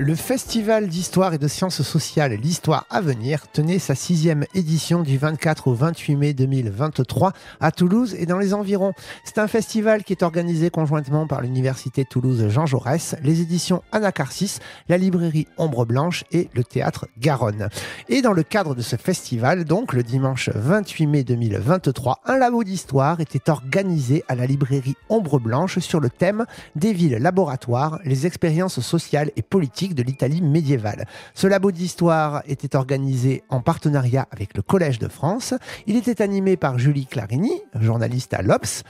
Le Festival d'Histoire et de Sciences Sociales L'Histoire à venir tenait sa 6e édition du 24 au 28 mai 2023 à Toulouse et dans les environs. C'est un festival qui est organisé conjointement par l'Université Toulouse Jean Jaurès, les éditions Anacarsis, la librairie Ombre Blanche et le Théâtre Garonne. Et dans le cadre de ce festival, donc le dimanche 28 mai 2023, un labo d'histoire était organisé à la librairie Ombre Blanche sur le thème des villes laboratoires, les expériences sociales et politiques de l'Italie médiévale. Ce labo d'histoire était organisé en partenariat avec le Collège de France. Il était animé par Julie Clarini, journaliste à l'Obs,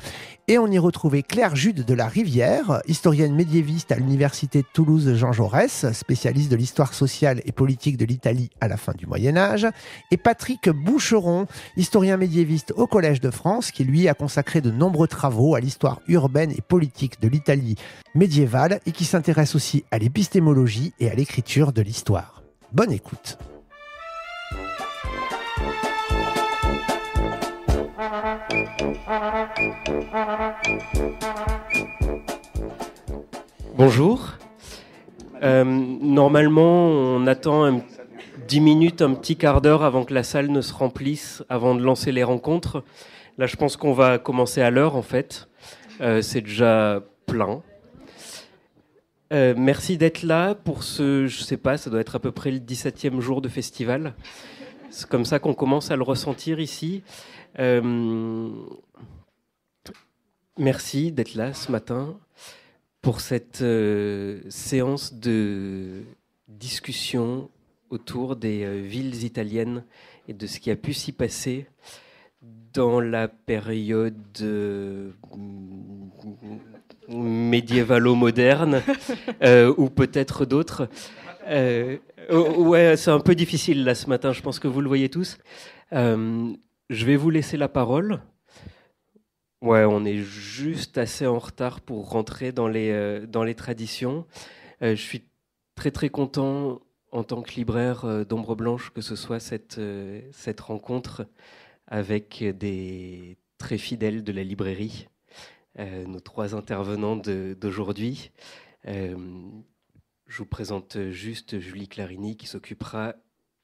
et on y retrouvait Claire Jude de la Rivière, historienne médiéviste à l'Université de Toulouse Jean Jaurès, spécialiste de l'histoire sociale et politique de l'Italie à la fin du Moyen-Âge, et Patrick Boucheron, historien médiéviste au Collège de France, qui lui a consacré de nombreux travaux à l'histoire urbaine et politique de l'Italie médiévale et qui s'intéresse aussi à l'épistémologie et à l'écriture de l'histoire. Bonne écoute. Bonjour. Normalement, on attend 10 minutes, un petit quart d'heure avant que la salle ne se remplisse, avant de lancer les rencontres. Là, je pense qu'on va commencer à l'heure, en fait. C'est déjà plein. Merci d'être là pour ce, je sais pas, ça doit être à peu près le 17e jour de festival. C'est comme ça qu'on commence à le ressentir ici. Merci d'être là ce matin pour cette séance de discussion autour des villes italiennes et de ce qui a pu s'y passer dans la période médiévalo-moderne ou peut-être d'autres. Ouais, c'est un peu difficile là ce matin, je pense que vous le voyez tous. Je vais vous laisser la parole. Ouais, on est juste assez en retard pour rentrer dans les traditions. Je suis très très content en tant que libraire d'Ombre Blanche que ce soit cette rencontre avec des très fidèles de la librairie, nos 3 intervenants d'aujourd'hui. Je vous présente juste Julie Clarini qui s'occupera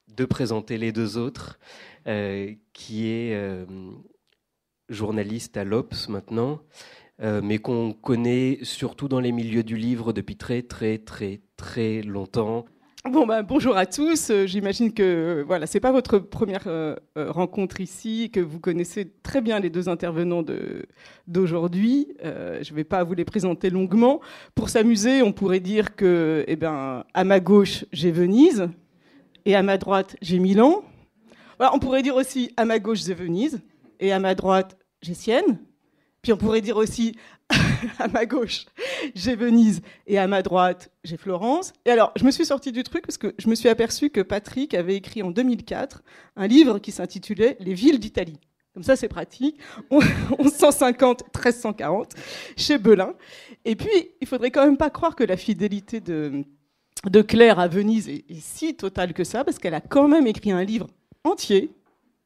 de présenter les 2 autres, qui est journaliste à l'Obs maintenant, mais qu'on connaît surtout dans les milieux du livre depuis très très très très longtemps. Bonjour à tous. J'imagine que voilà, c'est pas votre première rencontre ici, que vous connaissez très bien les 2 intervenants d'aujourd'hui. Je vais pas vous les présenter longuement. Pour s'amuser, on pourrait dire que, à ma gauche, j'ai Venise, et à ma droite, j'ai Milan. Voilà, on pourrait dire aussi à ma gauche, j'ai Venise, et à ma droite, j'ai Sienne. Puis on pourrait dire aussi à ma gauche, j'ai Venise, et à ma droite, j'ai Florence. Et alors, je me suis sortie du truc parce que je me suis aperçue que Patrick avait écrit en 2004 un livre qui s'intitulait « Les villes d'Italie ». Comme ça, c'est pratique. 1150-1340, chez Belin. Et puis, il faudrait quand même pas croire que la fidélité de Claire à Venise est si totale que ça, parce qu'elle a quand même écrit un livre entier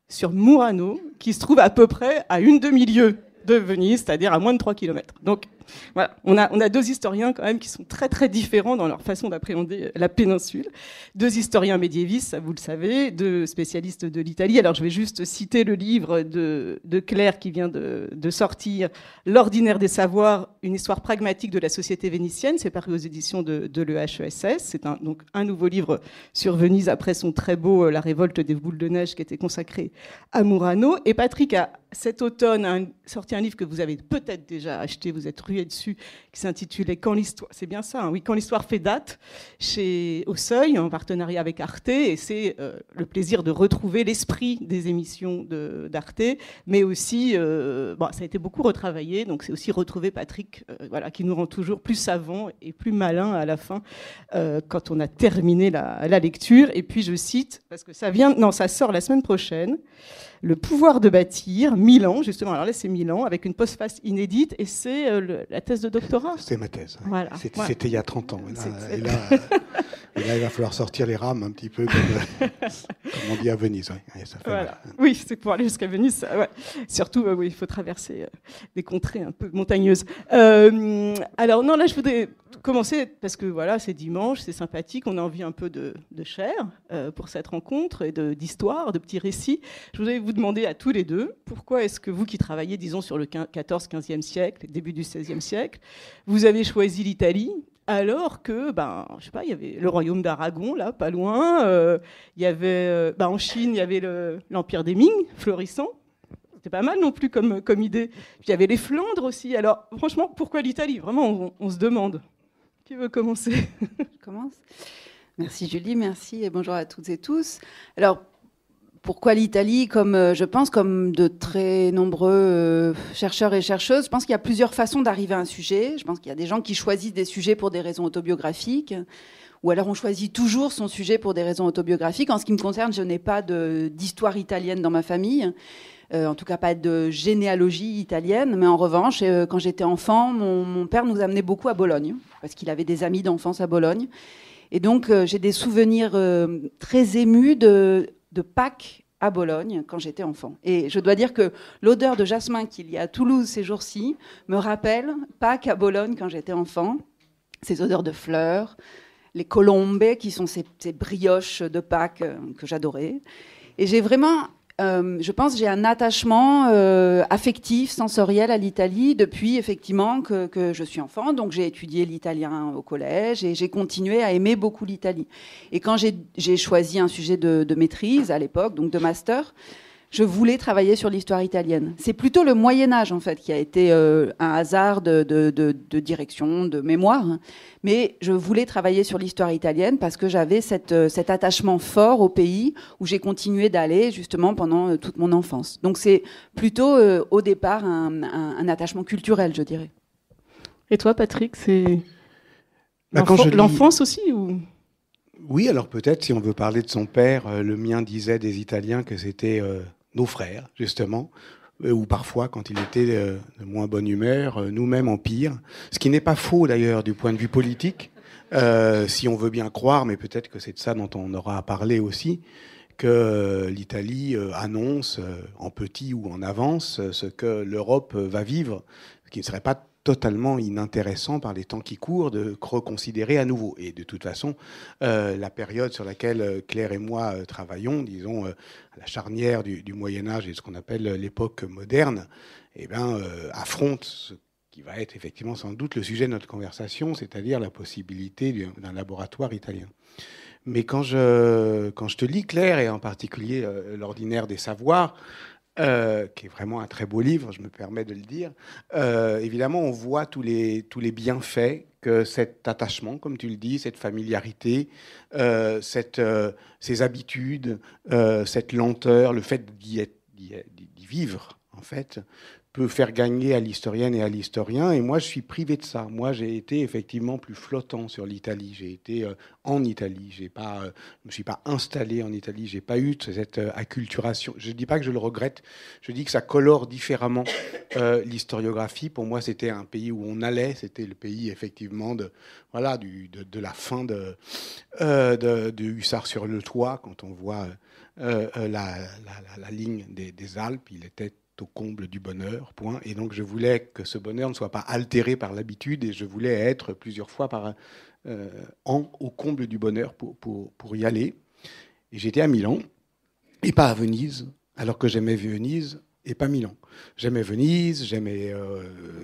sur Murano, qui se trouve à peu près à une demi-lieue de Venise, c'est-à-dire à moins de 3 km. Donc voilà, on a 2 historiens quand même qui sont très très différents dans leur façon d'appréhender la péninsule. 2 historiens médiévistes, ça vous le savez, 2 spécialistes de l'Italie. Alors je vais juste citer le livre de Claire qui vient de sortir, L'ordinaire des savoirs, une histoire pragmatique de la société vénitienne. C'est paru aux éditions de l'EHESS. C'est donc un nouveau livre sur Venise après son très beau La révolte des boules de neige qui était consacré à Murano. Et Patrick a cet automne sorti un livre que vous avez peut-être déjà acheté, vous êtes rué dessus, qui s'intitulait Quand l'histoire, c'est bien ça, hein, oui, Quand l'histoire fait date, au Seuil, en partenariat avec Arte, et c'est le plaisir de retrouver l'esprit des émissions d'Arte, mais aussi, ça a été beaucoup retravaillé, donc c'est aussi retrouver Patrick, qui nous rend toujours plus savants et plus malins à la fin, quand on a terminé la lecture. Et puis je cite, parce que ça sort la semaine prochaine, Le pouvoir de bâtir, Milan, justement. Alors là, c'est Milan, avec une postface inédite, et c'est la thèse de doctorat. C'était ma thèse. Ouais. Voilà. C'était il y a 30 ans. Et là, il va falloir sortir les rames un petit peu, comme on dit à Venise. Ouais, ça fait voilà. Oui, c'est pour aller jusqu'à Venise. Ouais. Surtout, oui, il faut traverser des contrées un peu montagneuses. Alors, non, là, je voudrais commencer, parce que voilà, c'est dimanche, c'est sympathique, on a envie un peu de chair pour cette rencontre et d'histoire, de petits récits. Je voudrais vous demander à tous les deux, pourquoi est-ce que vous qui travaillez, disons, sur le 14-15e siècle, début du 16e siècle, vous avez choisi l'Italie alors que, je sais pas, il y avait le royaume d'Aragon, là, pas loin, il y avait, en Chine, il y avait l'empire des Ming, florissant. C'était pas mal non plus comme idée. Puis il y avait les Flandres aussi. Alors, franchement, pourquoi l'Italie ? Vraiment, on se demande. Qui veut commencer ? Je commence. Merci Julie, merci et bonjour à toutes et tous. Alors, pourquoi l'Italie ? Je pense, comme de très nombreux chercheurs et chercheuses, je pense qu'il y a plusieurs façons d'arriver à un sujet. Je pense qu'il y a des gens qui choisissent des sujets pour des raisons autobiographiques, ou alors on choisit toujours son sujet pour des raisons autobiographiques. En ce qui me concerne, je n'ai pas d'histoire italienne dans ma famille. En tout cas pas de généalogie italienne, mais en revanche, quand j'étais enfant, mon père nous amenait beaucoup à Bologne, parce qu'il avait des amis d'enfance à Bologne. Et donc, j'ai des souvenirs très émus de Pâques à Bologne, quand j'étais enfant. Et je dois dire que l'odeur de jasmin qu'il y a à Toulouse ces jours-ci me rappelle Pâques à Bologne quand j'étais enfant, ces odeurs de fleurs, les colombes, qui sont ces brioches de Pâques que j'adorais. Et j'ai vraiment... je pense que j'ai un attachement affectif, sensoriel à l'Italie depuis effectivement que je suis enfant. Donc j'ai étudié l'italien au collège et j'ai continué à aimer beaucoup l'Italie. Et quand j'ai choisi un sujet de maîtrise à l'époque, donc de master, je voulais travailler sur l'histoire italienne. C'est plutôt le Moyen-Âge, en fait, qui a été un hasard de direction, de mémoire. Mais je voulais travailler sur l'histoire italienne parce que j'avais cet attachement fort au pays où j'ai continué d'aller, justement, pendant toute mon enfance. Donc c'est plutôt, au départ, un attachement culturel, je dirais. Et toi, Patrick, c'est l'enfance aussi ou... Oui, alors peut-être, si on veut parler de son père, le mien disait des Italiens que c'était... nos frères, justement, ou parfois, quand il était de moins bonne humeur, nous-mêmes en pire. Ce qui n'est pas faux, d'ailleurs, du point de vue politique, si on veut bien croire, mais peut-être que c'est de ça dont on aura à parler aussi, que l'Italie annonce, en petit ou en avance, ce que l'Europe va vivre, ce qui ne serait pas totalement inintéressant par les temps qui courent de reconsidérer à nouveau. Et de toute façon, la période sur laquelle Claire et moi travaillons, disons, à la charnière du Moyen-Âge et ce qu'on appelle l'époque moderne, affronte ce qui va être effectivement sans doute le sujet de notre conversation, c'est-à-dire la possibilité d'un laboratoire italien. Mais quand je te lis, Claire, et en particulier l'Ordinaire des savoirs, qui est vraiment un très beau livre, je me permets de le dire. Évidemment, on voit tous les bienfaits que cet attachement, comme tu le dis, cette familiarité, ces habitudes, cette lenteur, le fait d'y vivre, en fait, peut faire gagner à l'historienne et à l'historien. Et moi, je suis privé de ça. Moi, j'ai été effectivement plus flottant sur l'Italie. J'ai été en Italie. Je me suis pas installé en Italie. J'ai pas eu cette acculturation. Je dis pas que je le regrette. Je dis que ça colore différemment l'historiographie. Pour moi, c'était un pays où on allait. C'était le pays effectivement de la fin de Hussard sur le toit. Quand on voit la ligne des Alpes, il était au comble du bonheur, point. Et donc je voulais que ce bonheur ne soit pas altéré par l'habitude et je voulais être plusieurs fois au comble du bonheur pour y aller. Et j'étais à Milan et pas à Venise, alors que j'aimais Venise et pas Milan. J'aimais Venise, j'aimais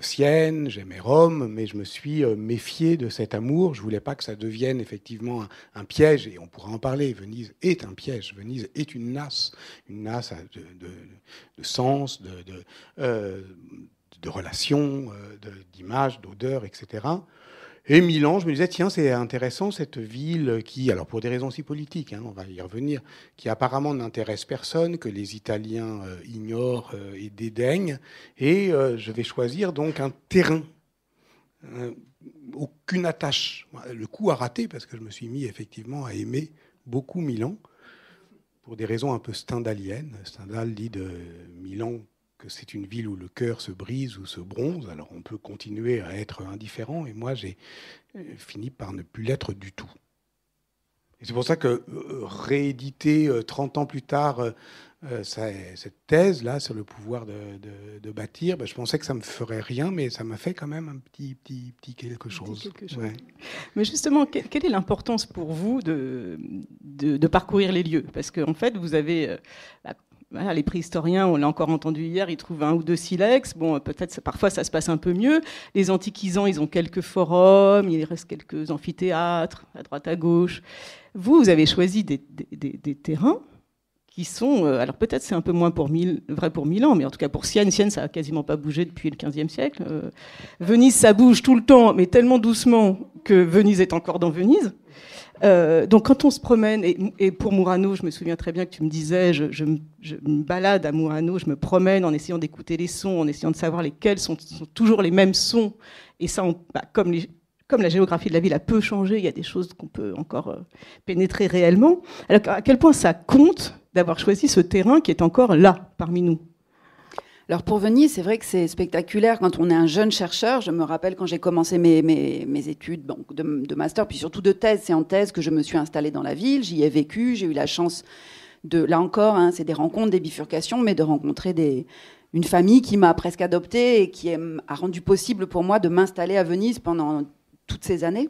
Sienne, j'aimais Rome, mais je me suis méfié de cet amour. Je voulais pas que ça devienne effectivement un piège, et on pourra en parler. Venise est un piège. Venise est une nasse de sens, de relations, d'images, d'odeurs, etc. Et Milan, je me disais, tiens, c'est intéressant, cette ville qui, alors pour des raisons aussi politiques, on va y revenir, qui apparemment n'intéresse personne, que les Italiens ignorent et dédaignent. Et je vais choisir donc un terrain. Aucune attache. Le coup a raté parce que je me suis mis effectivement à aimer beaucoup Milan, pour des raisons un peu stendhaliennes. Stendhal dit de Milan que c'est une ville où le cœur se brise ou se bronze. Alors on peut continuer à être indifférent, et moi j'ai fini par ne plus l'être du tout. Et c'est pour ça que rééditer 30 ans plus tard cette thèse-là sur le pouvoir de bâtir, je pensais que ça ne me ferait rien, mais ça m'a fait quand même un petit quelque chose. Ouais. Mais justement, quelle est l'importance pour vous de parcourir les lieux? Parce qu'en fait, vous avez... Voilà, les préhistoriens, on l'a encore entendu hier, ils trouvent 1 ou 2 silex. Bon, peut-être parfois ça se passe un peu mieux. Les antiquisants, ils ont quelques forums, il reste quelques amphithéâtres à droite à gauche. Vous avez choisi des terrains qui sont... alors peut-être c'est un peu moins vrai pour Milan, mais en tout cas pour Sienne, ça n'a quasiment pas bougé depuis le XVe siècle. Venise, ça bouge tout le temps, mais tellement doucement que Venise est encore dans Venise. Donc quand on se promène, et pour Murano, je me souviens très bien que tu me disais, je me balade à Murano, je me promène en essayant d'écouter les sons, en essayant de savoir lesquels sont toujours les mêmes sons. Et ça, comme la géographie de la ville a peu changé, il y a des choses qu'on peut encore pénétrer réellement. Alors à quel point ça compte d'avoir choisi ce terrain qui est encore là, parmi nous? Alors pour Venise, c'est vrai que c'est spectaculaire quand on est un jeune chercheur. Je me rappelle quand j'ai commencé mes études de master, puis surtout de thèse. C'est en thèse que je me suis installée dans la ville. J'y ai vécu. J'ai eu la chance là encore, c'est des rencontres, des bifurcations, mais de rencontrer une famille qui m'a presque adoptée et qui a rendu possible pour moi de m'installer à Venise pendant toutes ces années.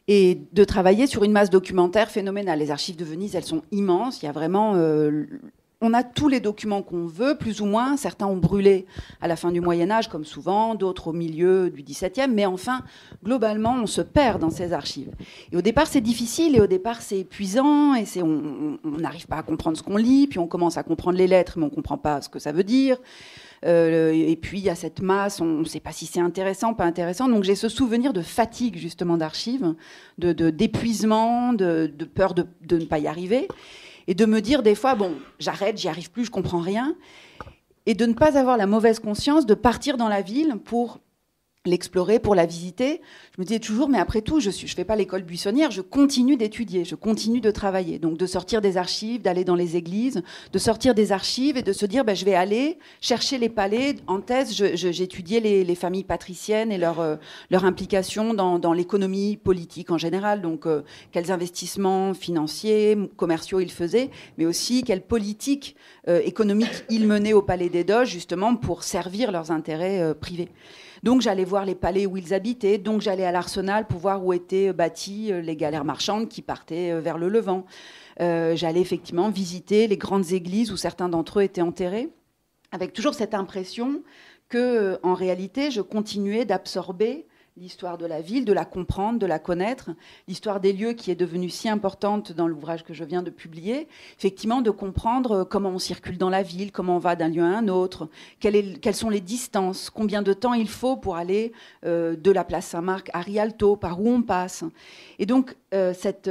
Et de travailler sur une masse documentaire phénoménale. Les archives de Venise, elles sont immenses. Il y a vraiment... on a tous les documents qu'on veut, plus ou moins. Certains ont brûlé à la fin du Moyen-Âge, comme souvent, d'autres au milieu du XVIIe. Mais enfin, globalement, on se perd dans ces archives. Et au départ, c'est difficile, et au départ, c'est épuisant, et on n'arrive pas à comprendre ce qu'on lit, puis on commence à comprendre les lettres, mais on ne comprend pas ce que ça veut dire. Et puis, il y a cette masse, on ne sait pas si c'est intéressant, pas intéressant. Donc, j'ai ce souvenir de fatigue, justement, d'archives, d'épuisement, de peur de ne pas y arriver. Et de me dire des fois, bon, j'arrête, j'y arrive plus, je comprends rien. Et de ne pas avoir la mauvaise conscience de partir dans la ville pour l'explorer, pour la visiter. Je me disais toujours, mais après tout, je fais pas l'école buissonnière, je continue d'étudier, je continue de travailler. Donc de sortir des archives, d'aller dans les églises, de sortir des archives et de se dire, je vais aller chercher les palais. En thèse, j'étudiais les familles patriciennes et leur implication dans l'économie politique en général. Donc quels investissements financiers, commerciaux ils faisaient, mais aussi quelle politique économique ils menaient au palais des Doges, justement pour servir leurs intérêts privés. Donc j'allais voir les palais où ils habitaient, donc j'allais à l'Arsenal pour voir où étaient bâties les galères marchandes qui partaient vers le Levant. J'allais effectivement visiter les grandes églises où certains d'entre eux étaient enterrés, avec toujours cette impression que, en réalité, je continuais d'absorber l'histoire de la ville, de la comprendre, de la connaître, l'histoire des lieux qui est devenue si importante dans l'ouvrage que je viens de publier, effectivement de comprendre comment on circule dans la ville, comment on va d'un lieu à un autre, quelles sont les distances, combien de temps il faut pour aller de la place Saint-Marc à Rialto, par où on passe. Et donc cette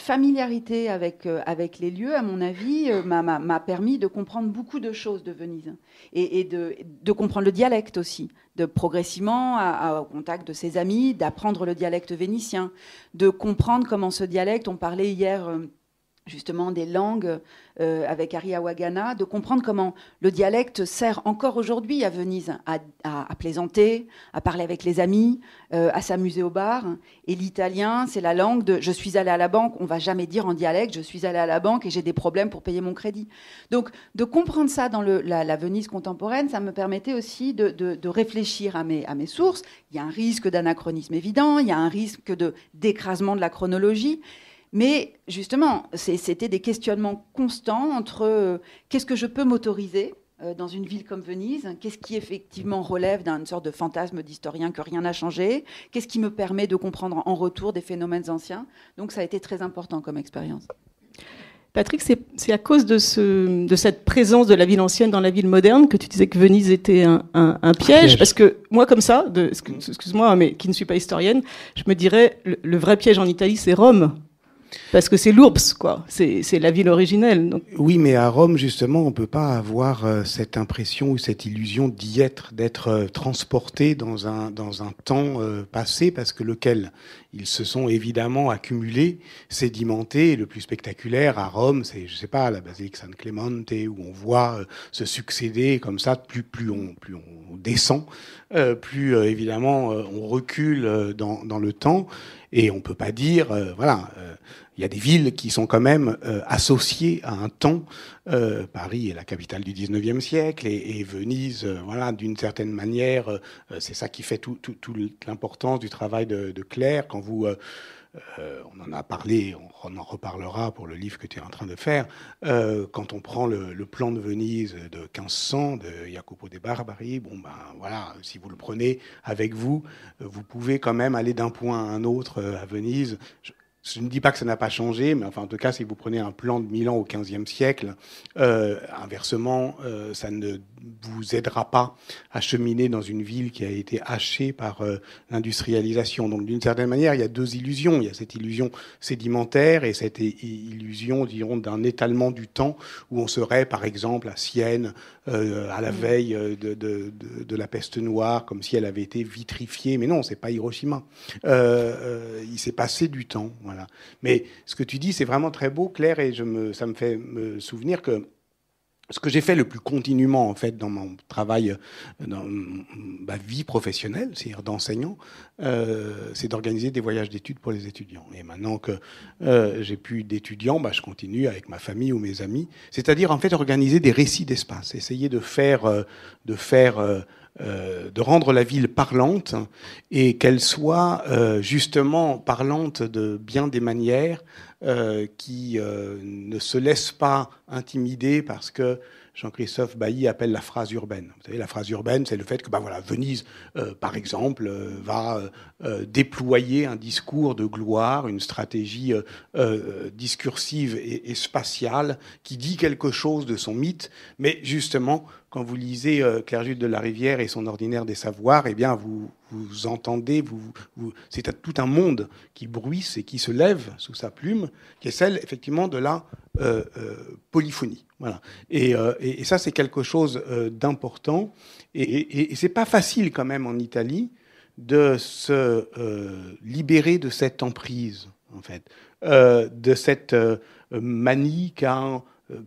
familiarité avec les lieux, à mon avis, m'a permis de comprendre beaucoup de choses de Venise et de comprendre le dialecte aussi, de progressivement, au contact de ses amis, d'apprendre le dialecte vénitien, de comprendre comment ce dialecte, on parlait hier justement des langues avec Ari Awagana, de comprendre comment le dialecte sert encore aujourd'hui à Venise à plaisanter, à parler avec les amis, à s'amuser au bar. Et l'italien, c'est la langue de « je suis allé à la banque », on ne va jamais dire en dialecte « je suis allé à la banque et j'ai des problèmes pour payer mon crédit ». Donc de comprendre ça dans la Venise contemporaine, ça me permettait aussi de réfléchir à mes sources. Il y a un risque d'anachronisme évident, il y a un risque d'écrasement de la chronologie. Mais justement, c'était des questionnements constants entre qu'est-ce que je peux m'autoriser dans une ville comme Venise, qu'est-ce qui effectivement relève d'une sorte de fantasme d'historien que rien n'a changé, qu'est-ce qui me permet de comprendre en retour des phénomènes anciens. Donc ça a été très important comme expérience. Patrick, c'est à cause de cette présence de la ville ancienne dans la ville moderne que tu disais que Venise était un piège. Parce que moi, comme ça, excuse-moi, mais qui ne suis pas historienne, je me dirais le vrai piège en Italie, c'est Rome. Parce que c'est l'URBS, quoi. C'est la ville originelle. Donc. Oui, mais à Rome, justement, on ne peut pas avoir cette impression ou cette illusion d'y être, d'être transporté dans un temps passé, parce que lequel ils se sont évidemment accumulés, sédimentés. Et le plus spectaculaire à Rome, c'est, je sais pas, la basilique San Clemente, où on voit se succéder comme ça, plus on descend, plus évidemment on recule dans le temps. Et on ne peut pas dire, il y a des villes qui sont quand même associées à un temps. Paris est la capitale du 19e siècle et Venise, d'une certaine manière, c'est ça qui fait toute l'importance du travail de Claire. Quand vous... on en a parlé, on en reparlera pour le livre que tu es en train de faire. Quand on prend le plan de Venise de 1500 de Jacopo de Barbari, si vous le prenez avec vous, vous pouvez quand même aller d'un point à un autre à Venise. Je ne dis pas que ça n'a pas changé, mais en tout cas, si vous prenez un plan de Milan au XVe siècle, inversement, ça ne vous aidera pas à cheminer dans une ville qui a été hachée par l'industrialisation. Donc, d'une certaine manière, il y a deux illusions. Il y a cette illusion sédimentaire et cette illusion, dirons, d'un étalement du temps où on serait, par exemple, à Sienne, à la veille de la peste noire, comme si elle avait été vitrifiée. Mais non, c'est pas Hiroshima. Il s'est passé du temps. Voilà. Mais ce que tu dis, c'est vraiment très beau, Claire, et ça me fait me souvenir que ce que j'ai fait le plus continuellement, en fait, dans mon travail, dans ma vie professionnelle, c'est-à-dire d'enseignant, c'est d'organiser des voyages d'études pour les étudiants. Et maintenant que j'ai plus d'étudiants, je continue avec ma famille ou mes amis. C'est-à-dire, en fait, organiser des récits d'espace, essayer de rendre la ville parlante et qu'elle soit justement parlante de bien des manières, qui ne se laisse pas intimider parce que Jean-Christophe Bailly appelle la phrase urbaine. Vous savez, la phrase urbaine, c'est le fait que Venise, par exemple, va déployer un discours de gloire, une stratégie discursive et spatiale qui dit quelque chose de son mythe, mais justement, quand vous lisez Claire Jude de la Rivière et son Ordinaire des Savoirs, eh bien, vous entendez, c'est tout un monde qui bruisse et qui se lève sous sa plume, qui est celle, effectivement, de la polyphonie. Voilà. Et ça, c'est quelque chose d'important. Et c'est pas facile, quand même, en Italie, de se libérer de cette emprise, en fait, de cette manie qu'a...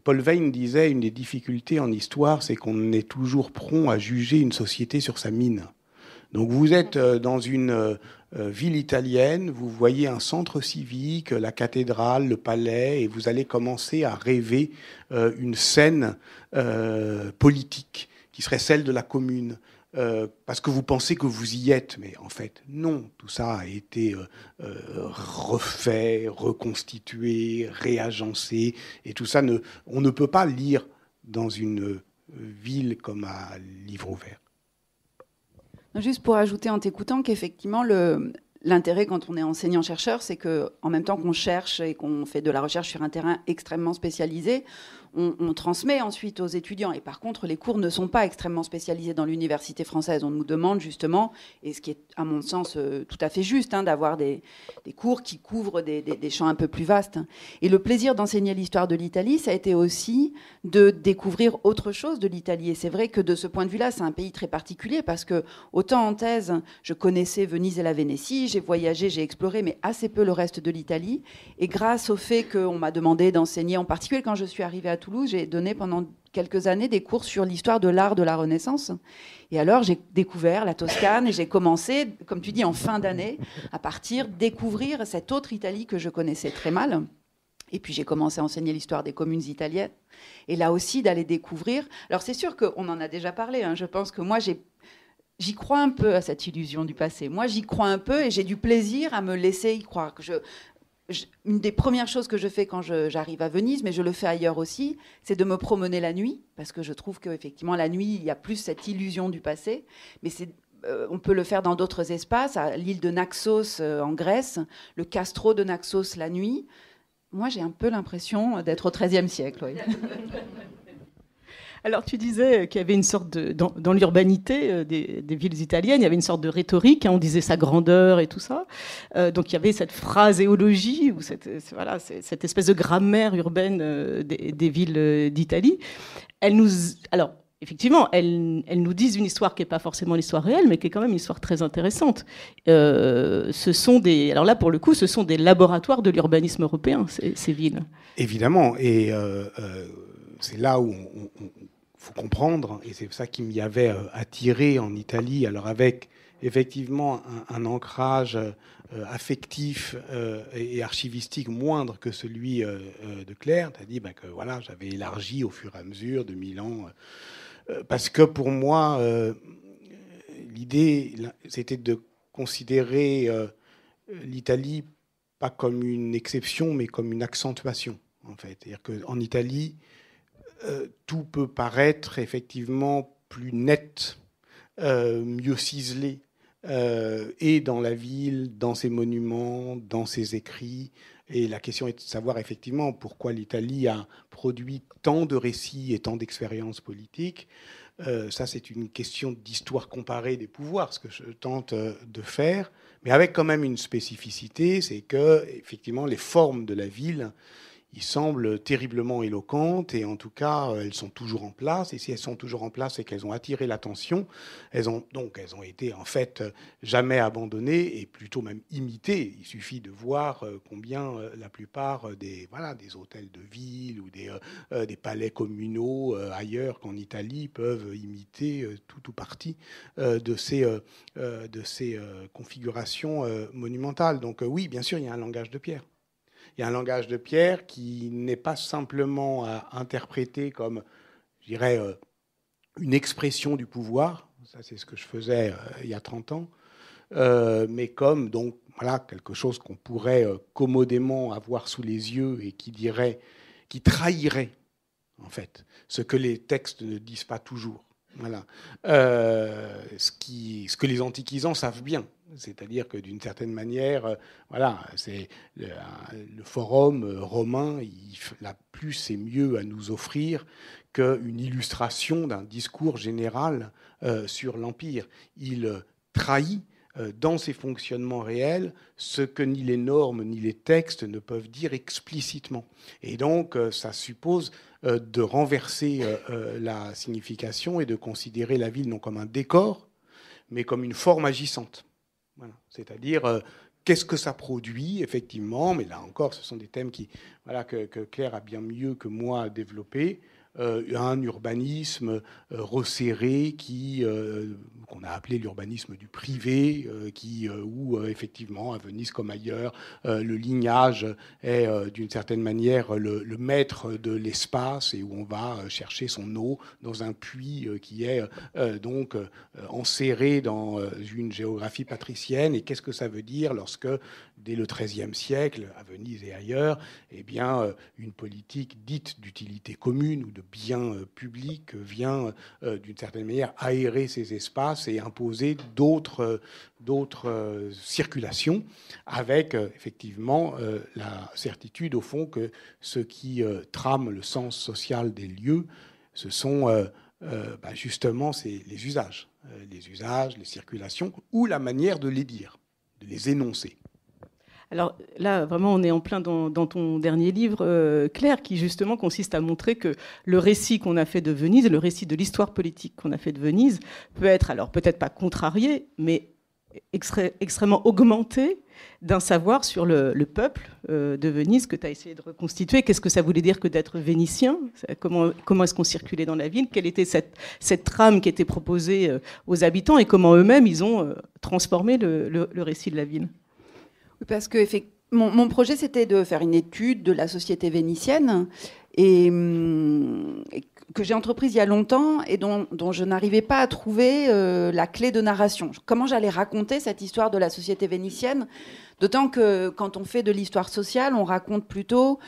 Paul Veyne disait, une des difficultés en histoire, c'est qu'on est toujours prompt à juger une société sur sa mine. Donc vous êtes dans une ville italienne, vous voyez un centre civique, la cathédrale, le palais, et vous allez commencer à rêver une scène politique qui serait celle de la commune. Parce que vous pensez que vous y êtes, mais en fait, non. Tout ça a été refait, reconstitué, réagencé, et tout ça, on ne peut pas lire dans une ville comme à livre ouvert. Juste pour ajouter en t'écoutant qu'effectivement, l'intérêt quand on est enseignant-chercheur, c'est qu'en même temps qu'on cherche et qu'on fait de la recherche sur un terrain extrêmement spécialisé, on transmet ensuite aux étudiants. Et par contre, les cours ne sont pas extrêmement spécialisés dans l'université française. On nous demande justement, et ce qui est à mon sens tout à fait juste, d'avoir des cours qui couvrent des champs un peu plus vastes. Et le plaisir d'enseigner l'histoire de l'Italie, ça a été aussi de découvrir autre chose de l'Italie. Et c'est vrai que de ce point de vue-là, c'est un pays très particulier parce que, autant en thèse, je connaissais Venise et la Vénétie, j'ai voyagé, j'ai exploré, mais assez peu le reste de l'Italie. Et grâce au fait qu'on m'a demandé d'enseigner, en particulier quand je suis arrivée à Toulouse, j'ai donné pendant quelques années des cours sur l'histoire de l'art de la Renaissance. Et alors, j'ai découvert la Toscane et j'ai commencé, comme tu dis, en fin d'année, à découvrir cette autre Italie que je connaissais très mal. Et puis, j'ai commencé à enseigner l'histoire des communes italiennes. Et là aussi, d'aller découvrir... Alors, c'est sûr qu'on en a déjà parlé. Je pense que moi, j'y crois un peu à cette illusion du passé. Moi, j'y crois un peu et j'ai du plaisir à me laisser y croire. Une des premières choses que je fais quand j'arrive à Venise, mais je le fais ailleurs aussi, c'est de me promener la nuit, parce que je trouve qu'effectivement, la nuit, il y a plus cette illusion du passé. Mais on peut le faire dans d'autres espaces, à l'île de Naxos en Grèce, le Castro de Naxos la nuit. Moi, j'ai un peu l'impression d'être au XIIIe siècle. Oui. Alors, tu disais qu'il y avait une sorte dans l'urbanité des villes italiennes, il y avait une sorte de rhétorique, on disait sa grandeur et tout ça. Donc, il y avait cette phraséologie, ou cette espèce de grammaire urbaine des villes d'Italie. Alors, effectivement, elles nous disent une histoire qui n'est pas forcément l'histoire réelle, mais qui est quand même une histoire très intéressante. Alors là, pour le coup, ce sont des laboratoires de l'urbanisme européen, ces villes. Évidemment, et c'est là où faut comprendre, et c'est ça qui m'y avait attiré en Italie, alors avec effectivement un ancrage affectif et archivistique moindre que celui de Claire, c'est-à-dire que voilà, j'avais élargi au fur et à mesure de Milan, parce que pour moi, l'idée, c'était de considérer l'Italie pas comme une exception, mais comme une accentuation, en fait. C'est-à-dire qu'en Italie, tout peut paraître effectivement plus net, mieux ciselé, et dans la ville, dans ses monuments, dans ses écrits. Et la question est de savoir effectivement pourquoi l'Italie a produit tant de récits et tant d'expériences politiques. Ça, c'est une question d'histoire comparée des pouvoirs, ce que je tente de faire, mais avec quand même une spécificité, c'est que effectivement les formes de la ville, il semble terriblement éloquentes, et en tout cas, elles sont toujours en place. Et si elles sont toujours en place, c'est qu'elles ont attiré l'attention. Elles ont été en fait jamais abandonnées et plutôt même imitées. Il suffit de voir combien la plupart des hôtels de ville ou des palais communaux ailleurs qu'en Italie peuvent imiter tout ou partie de ces configurations monumentales. Donc oui, bien sûr, il y a un langage de pierre. Il y a un langage de pierre qui n'est pas simplement à interpréter comme, je dirais, une expression du pouvoir. Ça, c'est ce que je faisais il y a 30 ans. Mais comme, donc, voilà, quelque chose qu'on pourrait commodément avoir sous les yeux et qui trahirait, en fait, ce que les textes ne disent pas toujours. Voilà. Ce que les antiquisants savent bien. C'est-à-dire que d'une certaine manière, voilà, c'est le forum romain, il a plus et mieux à nous offrir qu'une illustration d'un discours général sur l'Empire. Il trahit dans ses fonctionnements réels ce que ni les normes ni les textes ne peuvent dire explicitement. Et donc, ça suppose de renverser la signification et de considérer la ville non comme un décor, mais comme une forme agissante. Voilà. C'est-à-dire, qu'est-ce que ça produit, effectivement, mais là encore, ce sont des thèmes que Claire a bien mieux que moi développés. Un urbanisme resserré qu'on a appelé l'urbanisme du privé, où effectivement à Venise comme ailleurs, le lignage est d'une certaine manière le maître de l'espace et où on va chercher son eau dans un puits qui est donc enserré dans une géographie patricienne. Et qu'est-ce que ça veut dire lorsque, dès le XIIIe siècle, à Venise et ailleurs, eh bien, une politique dite d'utilité commune ou de bien public vient d'une certaine manière aérer ces espaces et imposer d'autres circulations, avec effectivement la certitude au fond que ce qui trame le sens social des lieux, ce sont justement les usages, les circulations ou la manière de les dire, de les énoncer. Alors là, vraiment, on est en plein dans ton dernier livre, Claire, qui justement consiste à montrer que le récit qu'on a fait de Venise, le récit de l'histoire politique qu'on a fait de Venise, peut être, alors peut-être pas contrarié, mais extrêmement augmenté d'un savoir sur le peuple de Venise que tu as essayé de reconstituer. Qu'est-ce que ça voulait dire que d'être vénitien ? Comment est-ce qu'on circulait dans la ville ? Quelle était cette trame qui était proposée aux habitants et comment eux-mêmes, ils ont transformé le récit de la ville ? Parce que mon projet, c'était de faire une étude de la société vénitienne et que j'ai entreprise il y a longtemps et dont je n'arrivais pas à trouver la clé de narration. Comment j'allais raconter cette histoire de la société vénitienne ? D'autant que quand on fait de l'histoire sociale, on raconte plutôt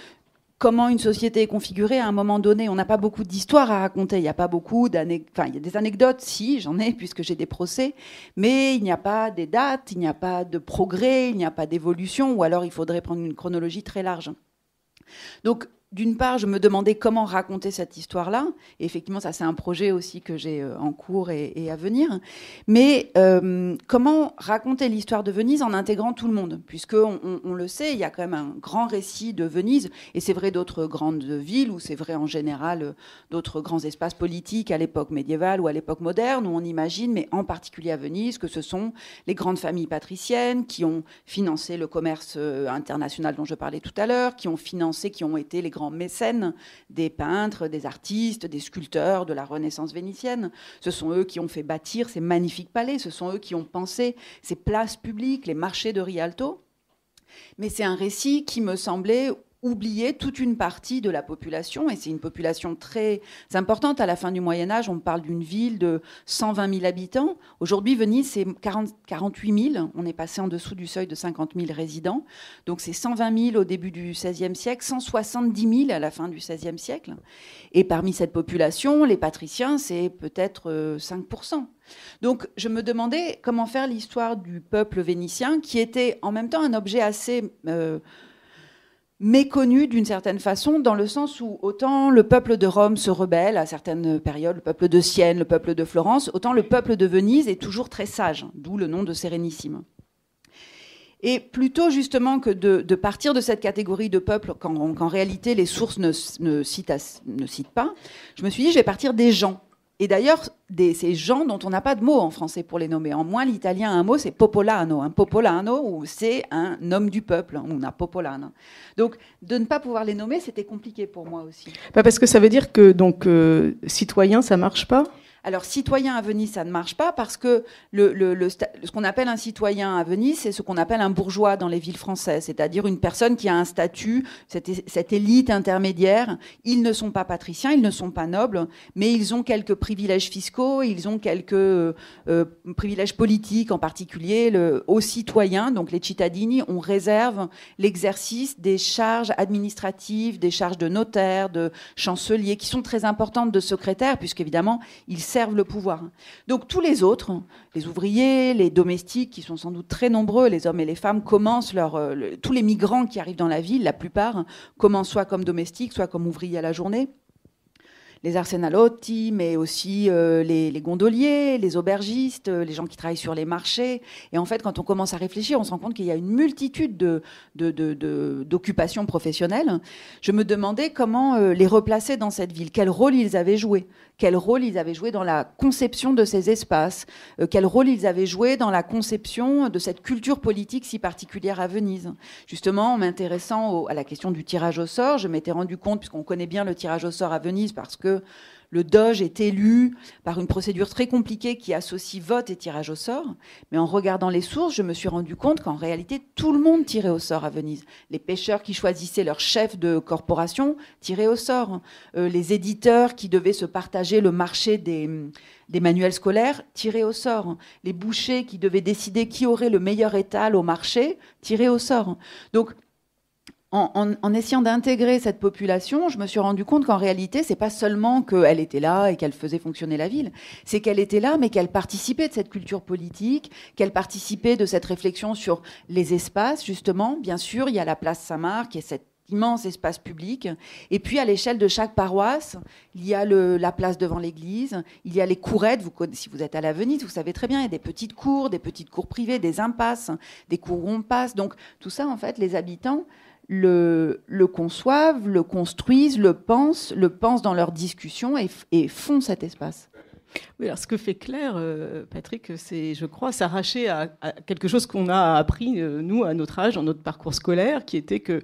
comment une société est configurée à un moment donné. On n'a pas beaucoup d'histoires à raconter. Il n'y a pas beaucoup il y a des anecdotes, si, j'en ai, puisque j'ai des procès, mais il n'y a pas des dates, il n'y a pas de progrès, il n'y a pas d'évolution, ou alors il faudrait prendre une chronologie très large. Donc, d'une part, je me demandais comment raconter cette histoire-là. Et effectivement, ça, c'est un projet aussi que j'ai en cours et à venir. Mais comment raconter l'histoire de Venise en intégrant tout le monde ? Puisqu'on le sait, il y a quand même un grand récit de Venise. Et c'est vrai d'autres grandes villes, ou c'est vrai en général d'autres grands espaces politiques à l'époque médiévale ou à l'époque moderne, où on imagine, mais en particulier à Venise, que ce sont les grandes familles patriciennes qui ont financé le commerce international dont je parlais tout à l'heure, qui ont été les grands grands mécènes des peintres, des artistes, des sculpteurs de la Renaissance vénitienne. Ce sont eux qui ont fait bâtir ces magnifiques palais, ce sont eux qui ont pensé ces places publiques, les marchés de Rialto. Mais c'est un récit qui me semblait oublier toute une partie de la population, et c'est une population très importante. À la fin du Moyen-Âge, on parle d'une ville de 120 000 habitants. Aujourd'hui, Venise, c'est 48 000. On est passé en dessous du seuil de 50 000 résidents. Donc c'est 120 000 au début du XVIe siècle, 170 000 à la fin du XVIe siècle. Et parmi cette population, les patriciens, c'est peut-être 5%. Donc je me demandais comment faire l'histoire du peuple vénitien, qui était en même temps un objet assez méconnu d'une certaine façon, dans le sens où autant le peuple de Rome se rebelle à certaines périodes, le peuple de Sienne, le peuple de Florence, autant le peuple de Venise est toujours très sage, d'où le nom de Sérénissime. Et plutôt justement que de partir de cette catégorie de peuple qu'en réalité les sources ne citent pas, je me suis dit je vais partir des gens. Et d'ailleurs, ces gens dont on n'a pas de mot en français pour les nommer. En moins, l'italien a un mot, c'est popolano. Un popolano, c'est un homme du peuple, ou una popolana. Donc, de ne pas pouvoir les nommer, c'était compliqué pour moi aussi. Parce que ça veut dire que donc, citoyen, ça ne marche pas ? Alors, citoyen à Venise, ça ne marche pas parce que ce qu'on appelle un citoyen à Venise, c'est ce qu'on appelle un bourgeois dans les villes françaises, c'est-à-dire une personne qui a un statut, cette élite intermédiaire. Ils ne sont pas patriciens, ils ne sont pas nobles, mais ils ont quelques privilèges fiscaux, ils ont quelques privilèges politiques, en particulier aux citoyens, donc les cittadini, on réserve l'exercice des charges administratives, des charges de notaire, de chancelier, qui sont très importantes, de secrétaire, puisqu'évidemment, ils servent le pouvoir. Donc tous les autres, les ouvriers, les domestiques, qui sont sans doute très nombreux, les hommes et les femmes, commencent tous les migrants qui arrivent dans la ville, la plupart, commencent soit comme domestiques, soit comme ouvriers à la journée. Les arsenalotti, mais aussi les gondoliers, les aubergistes, les gens qui travaillent sur les marchés. Et en fait, quand on commence à réfléchir, on se rend compte qu'il y a une multitude d'occupations professionnelles. Je me demandais comment les replacer dans cette ville, quel rôle ils avaient joué. Quel rôle ils avaient joué dans la conception de ces espaces, quel rôle ils avaient joué dans la conception de cette culture politique si particulière à Venise. Justement, en m'intéressant à la question du tirage au sort, je m'étais rendu compte, puisqu'on connaît bien le tirage au sort à Venise, parce que le doge est élu par une procédure très compliquée qui associe vote et tirage au sort. Mais en regardant les sources, je me suis rendu compte qu'en réalité, tout le monde tirait au sort à Venise. Les pêcheurs qui choisissaient leur chef de corporation tiraient au sort. Les éditeurs qui devaient se partager le marché des manuels scolaires tiraient au sort. Les bouchers qui devaient décider qui aurait le meilleur étal au marché tiraient au sort. Donc, en essayant d'intégrer cette population, je me suis rendu compte qu'en réalité, c'est pas seulement qu'elle était là et qu'elle faisait fonctionner la ville, c'est qu'elle était là, mais qu'elle participait de cette culture politique, qu'elle participait de cette réflexion sur les espaces, justement. Bien sûr, il y a la place Saint-Marc, qui est cet immense espace public. Et puis, à l'échelle de chaque paroisse, il y a la place devant l'église, il y a les courettes. Si vous êtes à la Venise, vous savez très bien, il y a des petites cours privées, des impasses, des cours où on passe. Donc, tout ça, en fait, les habitants le conçoivent, le construisent, le pensent dans leurs discussions et font cet espace. Oui, alors ce que fait Claire, Patrick, c'est, je crois, s'arracher à quelque chose qu'on a appris, nous, à notre âge, dans notre parcours scolaire, qui était que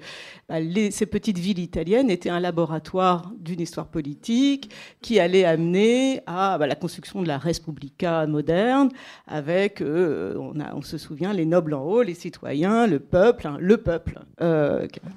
ces petites villes italiennes étaient un laboratoire d'une histoire politique qui allait amener à la construction de la Respublica moderne, avec, on se souvient, les nobles en haut, les citoyens, le peuple,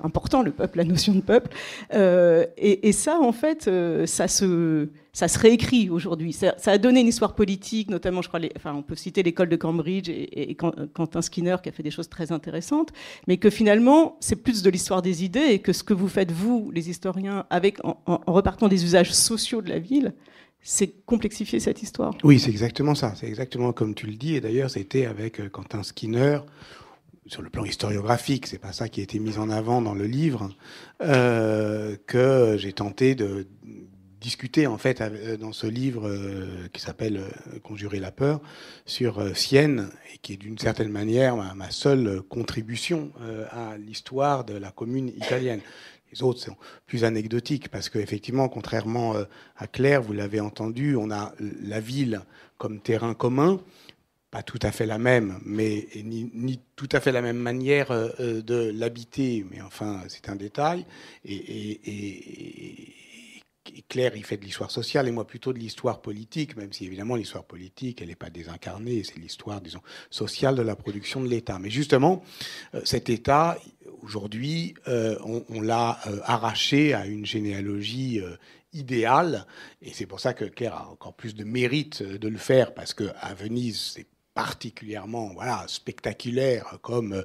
important, le peuple, la notion de peuple. Et ça, en fait, ça se réécrit aujourd'hui. Ça a donné une histoire politique, notamment, je crois, on peut citer l'école de Cambridge et Quentin Skinner qui a fait des choses très intéressantes, mais que finalement, c'est plus de l'histoire des idées et que ce que vous faites, vous, les historiens, en repartant des usages sociaux de la ville, c'est complexifier cette histoire. Oui, c'est exactement ça. C'est exactement comme tu le dis. Et d'ailleurs, c'était avec Quentin Skinner, sur le plan historiographique, c'est pas ça qui a été mis en avant dans le livre, que j'ai tenté de discuter en fait dans ce livre qui s'appelle Conjurer la peur sur Sienne, et qui est d'une certaine manière ma seule contribution à l'histoire de la commune italienne. Les autres sont plus anecdotiques parce qu'effectivement, contrairement à Claire, vous l'avez entendu, on a la ville comme terrain commun, pas tout à fait la même, mais ni tout à fait la même manière de l'habiter, mais enfin, c'est un détail. Et Claire, il fait de l'histoire sociale et moi plutôt de l'histoire politique, même si évidemment l'histoire politique, elle n'est pas désincarnée, c'est l'histoire, disons, sociale de la production de l'État. Mais justement, cet État, aujourd'hui, on l'a arraché à une généalogie idéale, et c'est pour ça que Claire a encore plus de mérite de le faire, parce qu'à Venise, c'est particulièrement spectaculaire comme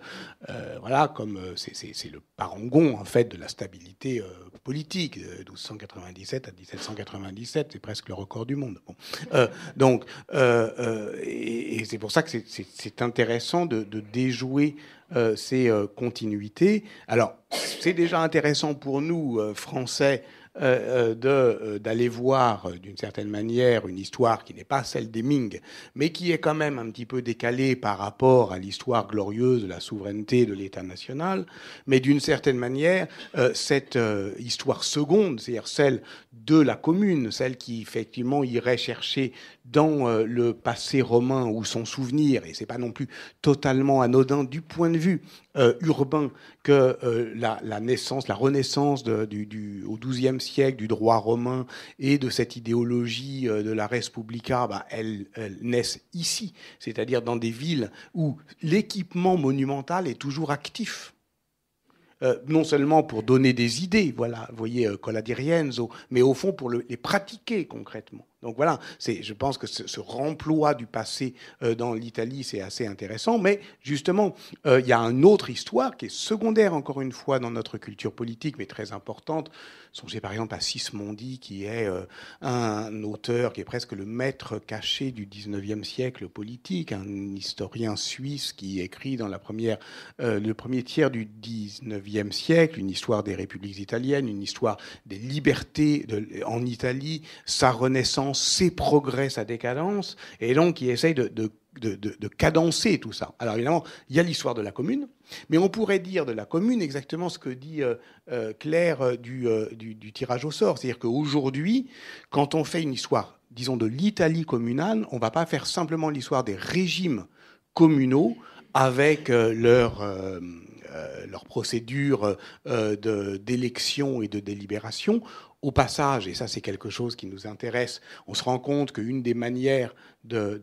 c'est le parangon en fait de la stabilité politique de 1297 à 1797, c'est presque le record du monde. Bon. Et c'est pour ça que c'est intéressant de déjouer ces continuités. Alors c'est déjà intéressant pour nous Français d'aller voir d'une certaine manière une histoire qui n'est pas celle des Ming, mais qui est quand même un petit peu décalée par rapport à l'histoire glorieuse de la souveraineté de l'État national. Mais d'une certaine manière, cette histoire seconde, c'est-à-dire celle de la commune, celle qui effectivement irait chercher dans le passé romain ou son souvenir, et c'est pas non plus totalement anodin du point de vue urbain que la naissance, la renaissance au XIIe siècle du droit romain et de cette idéologie de la res publica, elles naissent ici, c'est-à-dire dans des villes où l'équipement monumental est toujours actif. Non seulement pour donner des idées, voilà, vous voyez, Colla di Rienzo, mais au fond pour les pratiquer concrètement. Donc voilà, je pense que ce remploi du passé dans l'Italie, c'est assez intéressant. Mais justement, il y a une autre histoire qui est secondaire, encore une fois, dans notre culture politique, mais très importante. Songez par exemple à Sismondi, qui est un auteur qui est presque le maître caché du 19e siècle politique, un historien suisse qui écrit dans le premier tiers du 19e siècle une histoire des républiques italiennes, une histoire des libertés en Italie, sa renaissance, ses progrès, sa décadence, et donc qui essaye de cadencer tout ça. Alors évidemment, il y a l'histoire de la commune, mais on pourrait dire de la commune exactement ce que dit Claire du tirage au sort. C'est-à-dire qu'aujourd'hui, quand on fait une histoire, disons, de l'Italie communale, on ne va pas faire simplement l'histoire des régimes communaux avec leur procédure d'élection et de délibération. Au passage, et ça c'est quelque chose qui nous intéresse, on se rend compte qu'une des manières de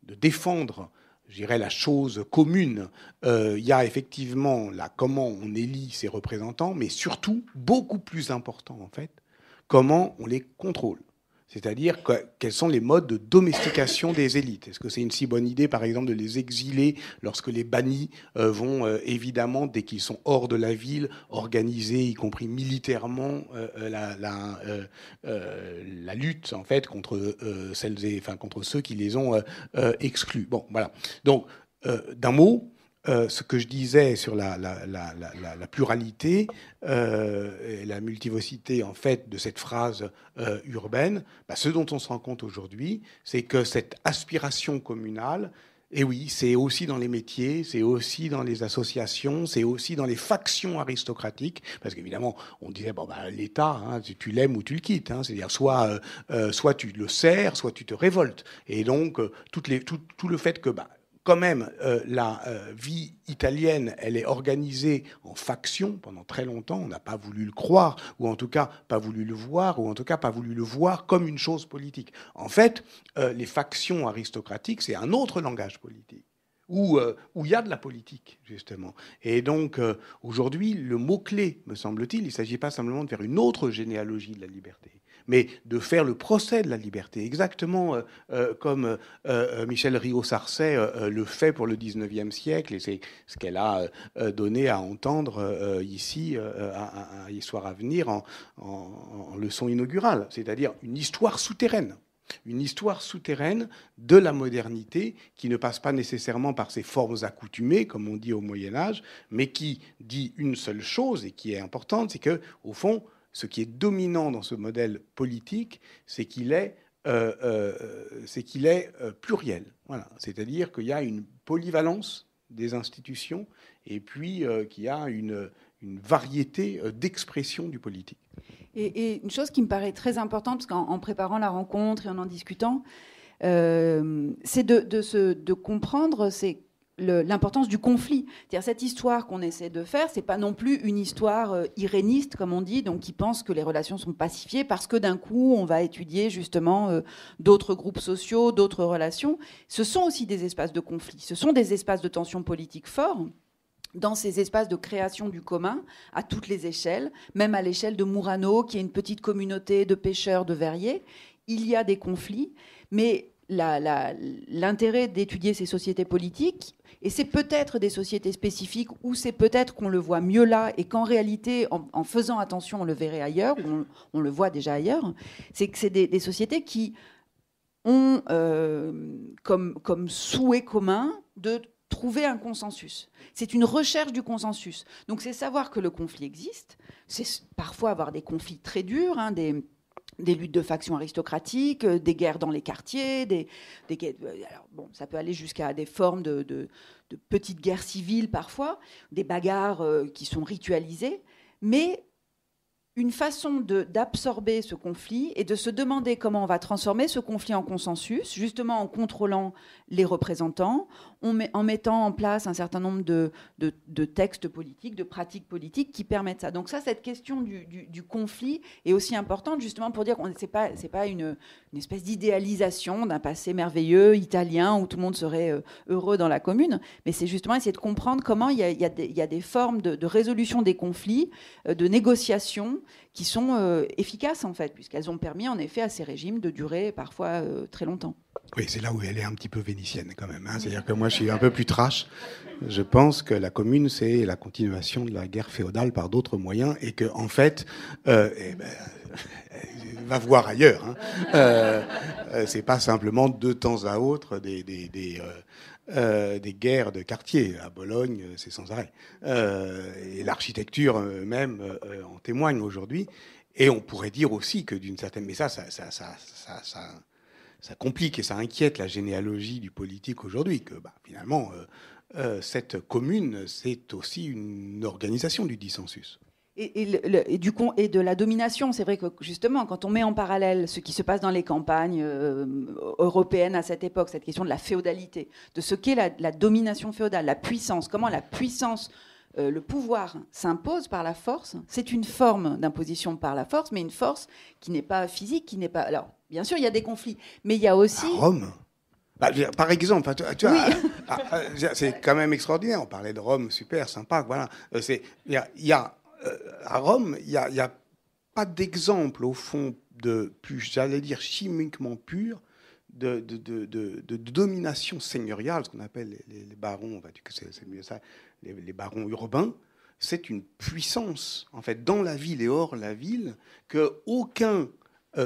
défendre, je dirais, la chose commune, il y a effectivement là comment on élit ses représentants, mais surtout, beaucoup plus important en fait, comment on les contrôle. C'est-à-dire quels sont les modes de domestication des élites. Est-ce que c'est une si bonne idée, par exemple, de les exiler lorsque les bannis vont, évidemment, dès qu'ils sont hors de la ville, organiser, y compris militairement, la lutte, en fait, contre ceux qui les ont exclus. Bon, voilà. Donc, d'un mot, ce que je disais sur la pluralité et la multivocité en fait de cette phrase urbaine, ce dont on se rend compte aujourd'hui, c'est que cette aspiration communale, et oui, c'est aussi dans les métiers, c'est aussi dans les associations, c'est aussi dans les factions aristocratiques, parce qu'évidemment, on disait l'État, tu l'aimes ou tu le quittes, c'est-à-dire soit tu le sers, soit tu te révoltes, et donc tout le fait que quand même, la vie italienne, elle est organisée en factions pendant très longtemps. On n'a pas voulu le croire, ou en tout cas pas voulu le voir, ou en tout cas pas voulu le voir comme une chose politique. En fait, les factions aristocratiques, c'est un autre langage politique, où il y a de la politique, justement. Et donc, aujourd'hui, le mot-clé, me semble-t-il, il ne s'agit pas simplement de faire une autre généalogie de la liberté, mais de faire le procès de la liberté, exactement comme Michel Rio-Sarcey le fait pour le XIXe siècle, et c'est ce qu'elle a donné à entendre ici à Histoire à venir en leçon inaugurale, c'est-à-dire une histoire souterraine. Une histoire souterraine de la modernité qui ne passe pas nécessairement par ses formes accoutumées, comme on dit au Moyen-Âge, mais qui dit une seule chose et qui est importante, c'est que, au fond, ce qui est dominant dans ce modèle politique, c'est qu'il est pluriel. Voilà. C'est-à-dire qu'il y a une polyvalence des institutions et puis qu'il y a une variété d'expression du politique. Et une chose qui me paraît très importante, parce qu'en préparant la rencontre et en discutant, c'est de comprendre l'importance du conflit. C'est-à-dire cette histoire qu'on essaie de faire, c'est pas non plus une histoire iréniste, comme on dit, donc qui pense que les relations sont pacifiées parce que d'un coup on va étudier justement d'autres groupes sociaux, d'autres relations. Ce sont aussi des espaces de conflit, ce sont des espaces de tension politique forts. Dans ces espaces de création du commun, à toutes les échelles, même à l'échelle de Murano, qui est une petite communauté de pêcheurs de verriers, il y a des conflits, mais l'intérêt d'étudier ces sociétés politiques, et c'est peut-être des sociétés spécifiques, ou c'est peut-être qu'on le voit mieux là, et qu'en réalité, en faisant attention, on le verrait ailleurs, ou on le voit déjà ailleurs, c'est que c'est des sociétés qui ont comme souhait commun de trouver un consensus. C'est une recherche du consensus. Donc c'est savoir que le conflit existe, c'est parfois avoir des conflits très durs, des luttes de factions aristocratiques, des guerres dans les quartiers, alors, bon, ça peut aller jusqu'à des formes de petites guerres civiles parfois, des bagarres qui sont ritualisées, mais une façon d'absorber ce conflit et de se demander comment on va transformer ce conflit en consensus, justement en contrôlant les représentants, en mettant en place un certain nombre de textes politiques, de pratiques politiques qui permettent ça. Donc ça, cette question du conflit est aussi importante justement pour dire que c'est pas une espèce d'idéalisation d'un passé merveilleux italien où tout le monde serait heureux dans la commune, mais c'est justement essayer de comprendre comment il y a des formes de résolution des conflits, de négociation qui sont efficaces en fait, puisqu'elles ont permis en effet à ces régimes de durer parfois très longtemps. Oui, c'est là où elle est un petit peu vénitienne quand même. C'est-à-dire que moi, je suis un peu plus trash. Je pense que la commune, c'est la continuation de la guerre féodale par d'autres moyens et que, en fait, va voir ailleurs. C'est pas simplement de temps à autre des guerres de quartier. À Bologne, c'est sans arrêt. Et l'architecture même en témoigne aujourd'hui. Et on pourrait dire aussi que d'une certaine... Mais ça complique et ça inquiète la généalogie du politique aujourd'hui, que finalement, cette commune, c'est aussi une organisation du dissensus. Et de la domination. C'est vrai que justement, quand on met en parallèle ce qui se passe dans les campagnes européennes à cette époque, cette question de la féodalité, de ce qu'est la domination féodale, la puissance, comment la puissance, le pouvoir s'impose par la force, c'est une forme d'imposition par la force, mais une force qui n'est pas physique, qui n'est pas... Alors, bien sûr, il y a des conflits, mais il y a aussi... À Rome, par exemple, tu vois, oui. C'est quand même extraordinaire. On parlait de Rome, super, sympa, voilà. À Rome, il n'y a pas d'exemple, au fond, j'allais dire chimiquement pur, de domination seigneuriale, ce qu'on appelle les barons, c'est mieux ça, les barons urbains. C'est une puissance, en fait, dans la ville et hors la ville, qu'aucun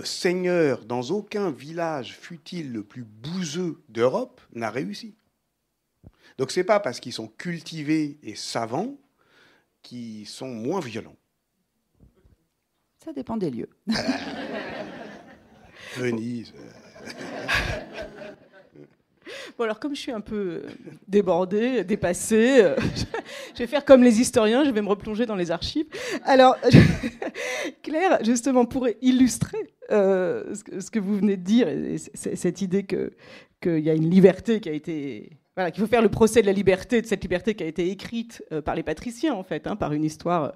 seigneur, dans aucun village, fût-il le plus bouseux d'Europe, n'a réussi. Donc c'est pas parce qu'ils sont cultivés et savants qui sont moins violents. Ça dépend des lieux. Venise. Bon, alors comme je suis un peu débordée, dépassée, je vais faire comme les historiens, je vais me replonger dans les archives. Alors, Claire, justement, pour illustrer ce que vous venez de dire, et cette idée qu'il y a une liberté qui a été... Voilà, qu'il faut faire le procès de cette liberté qui a été écrite par les patriciens, en fait, par une histoire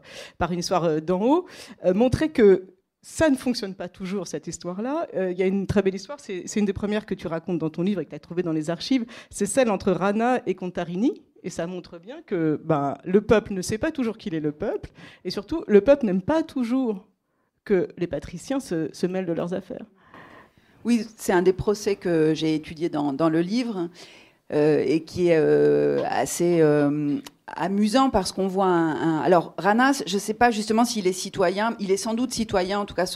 d'en haut, montrer que ça ne fonctionne pas toujours, cette histoire-là. Il y a une très belle histoire, c'est une des premières que tu racontes dans ton livre et que tu as trouvée dans les archives, c'est celle entre Rana et Contarini, et ça montre bien que le peuple ne sait pas toujours qu'il est le peuple, et surtout, le peuple n'aime pas toujours que les patriciens se mêlent de leurs affaires. Oui, c'est un des procès que j'ai étudié dans le livre, et qui est assez amusant parce qu'on voit alors Rana, je ne sais pas justement s'il est citoyen, il est sans doute citoyen, en tout cas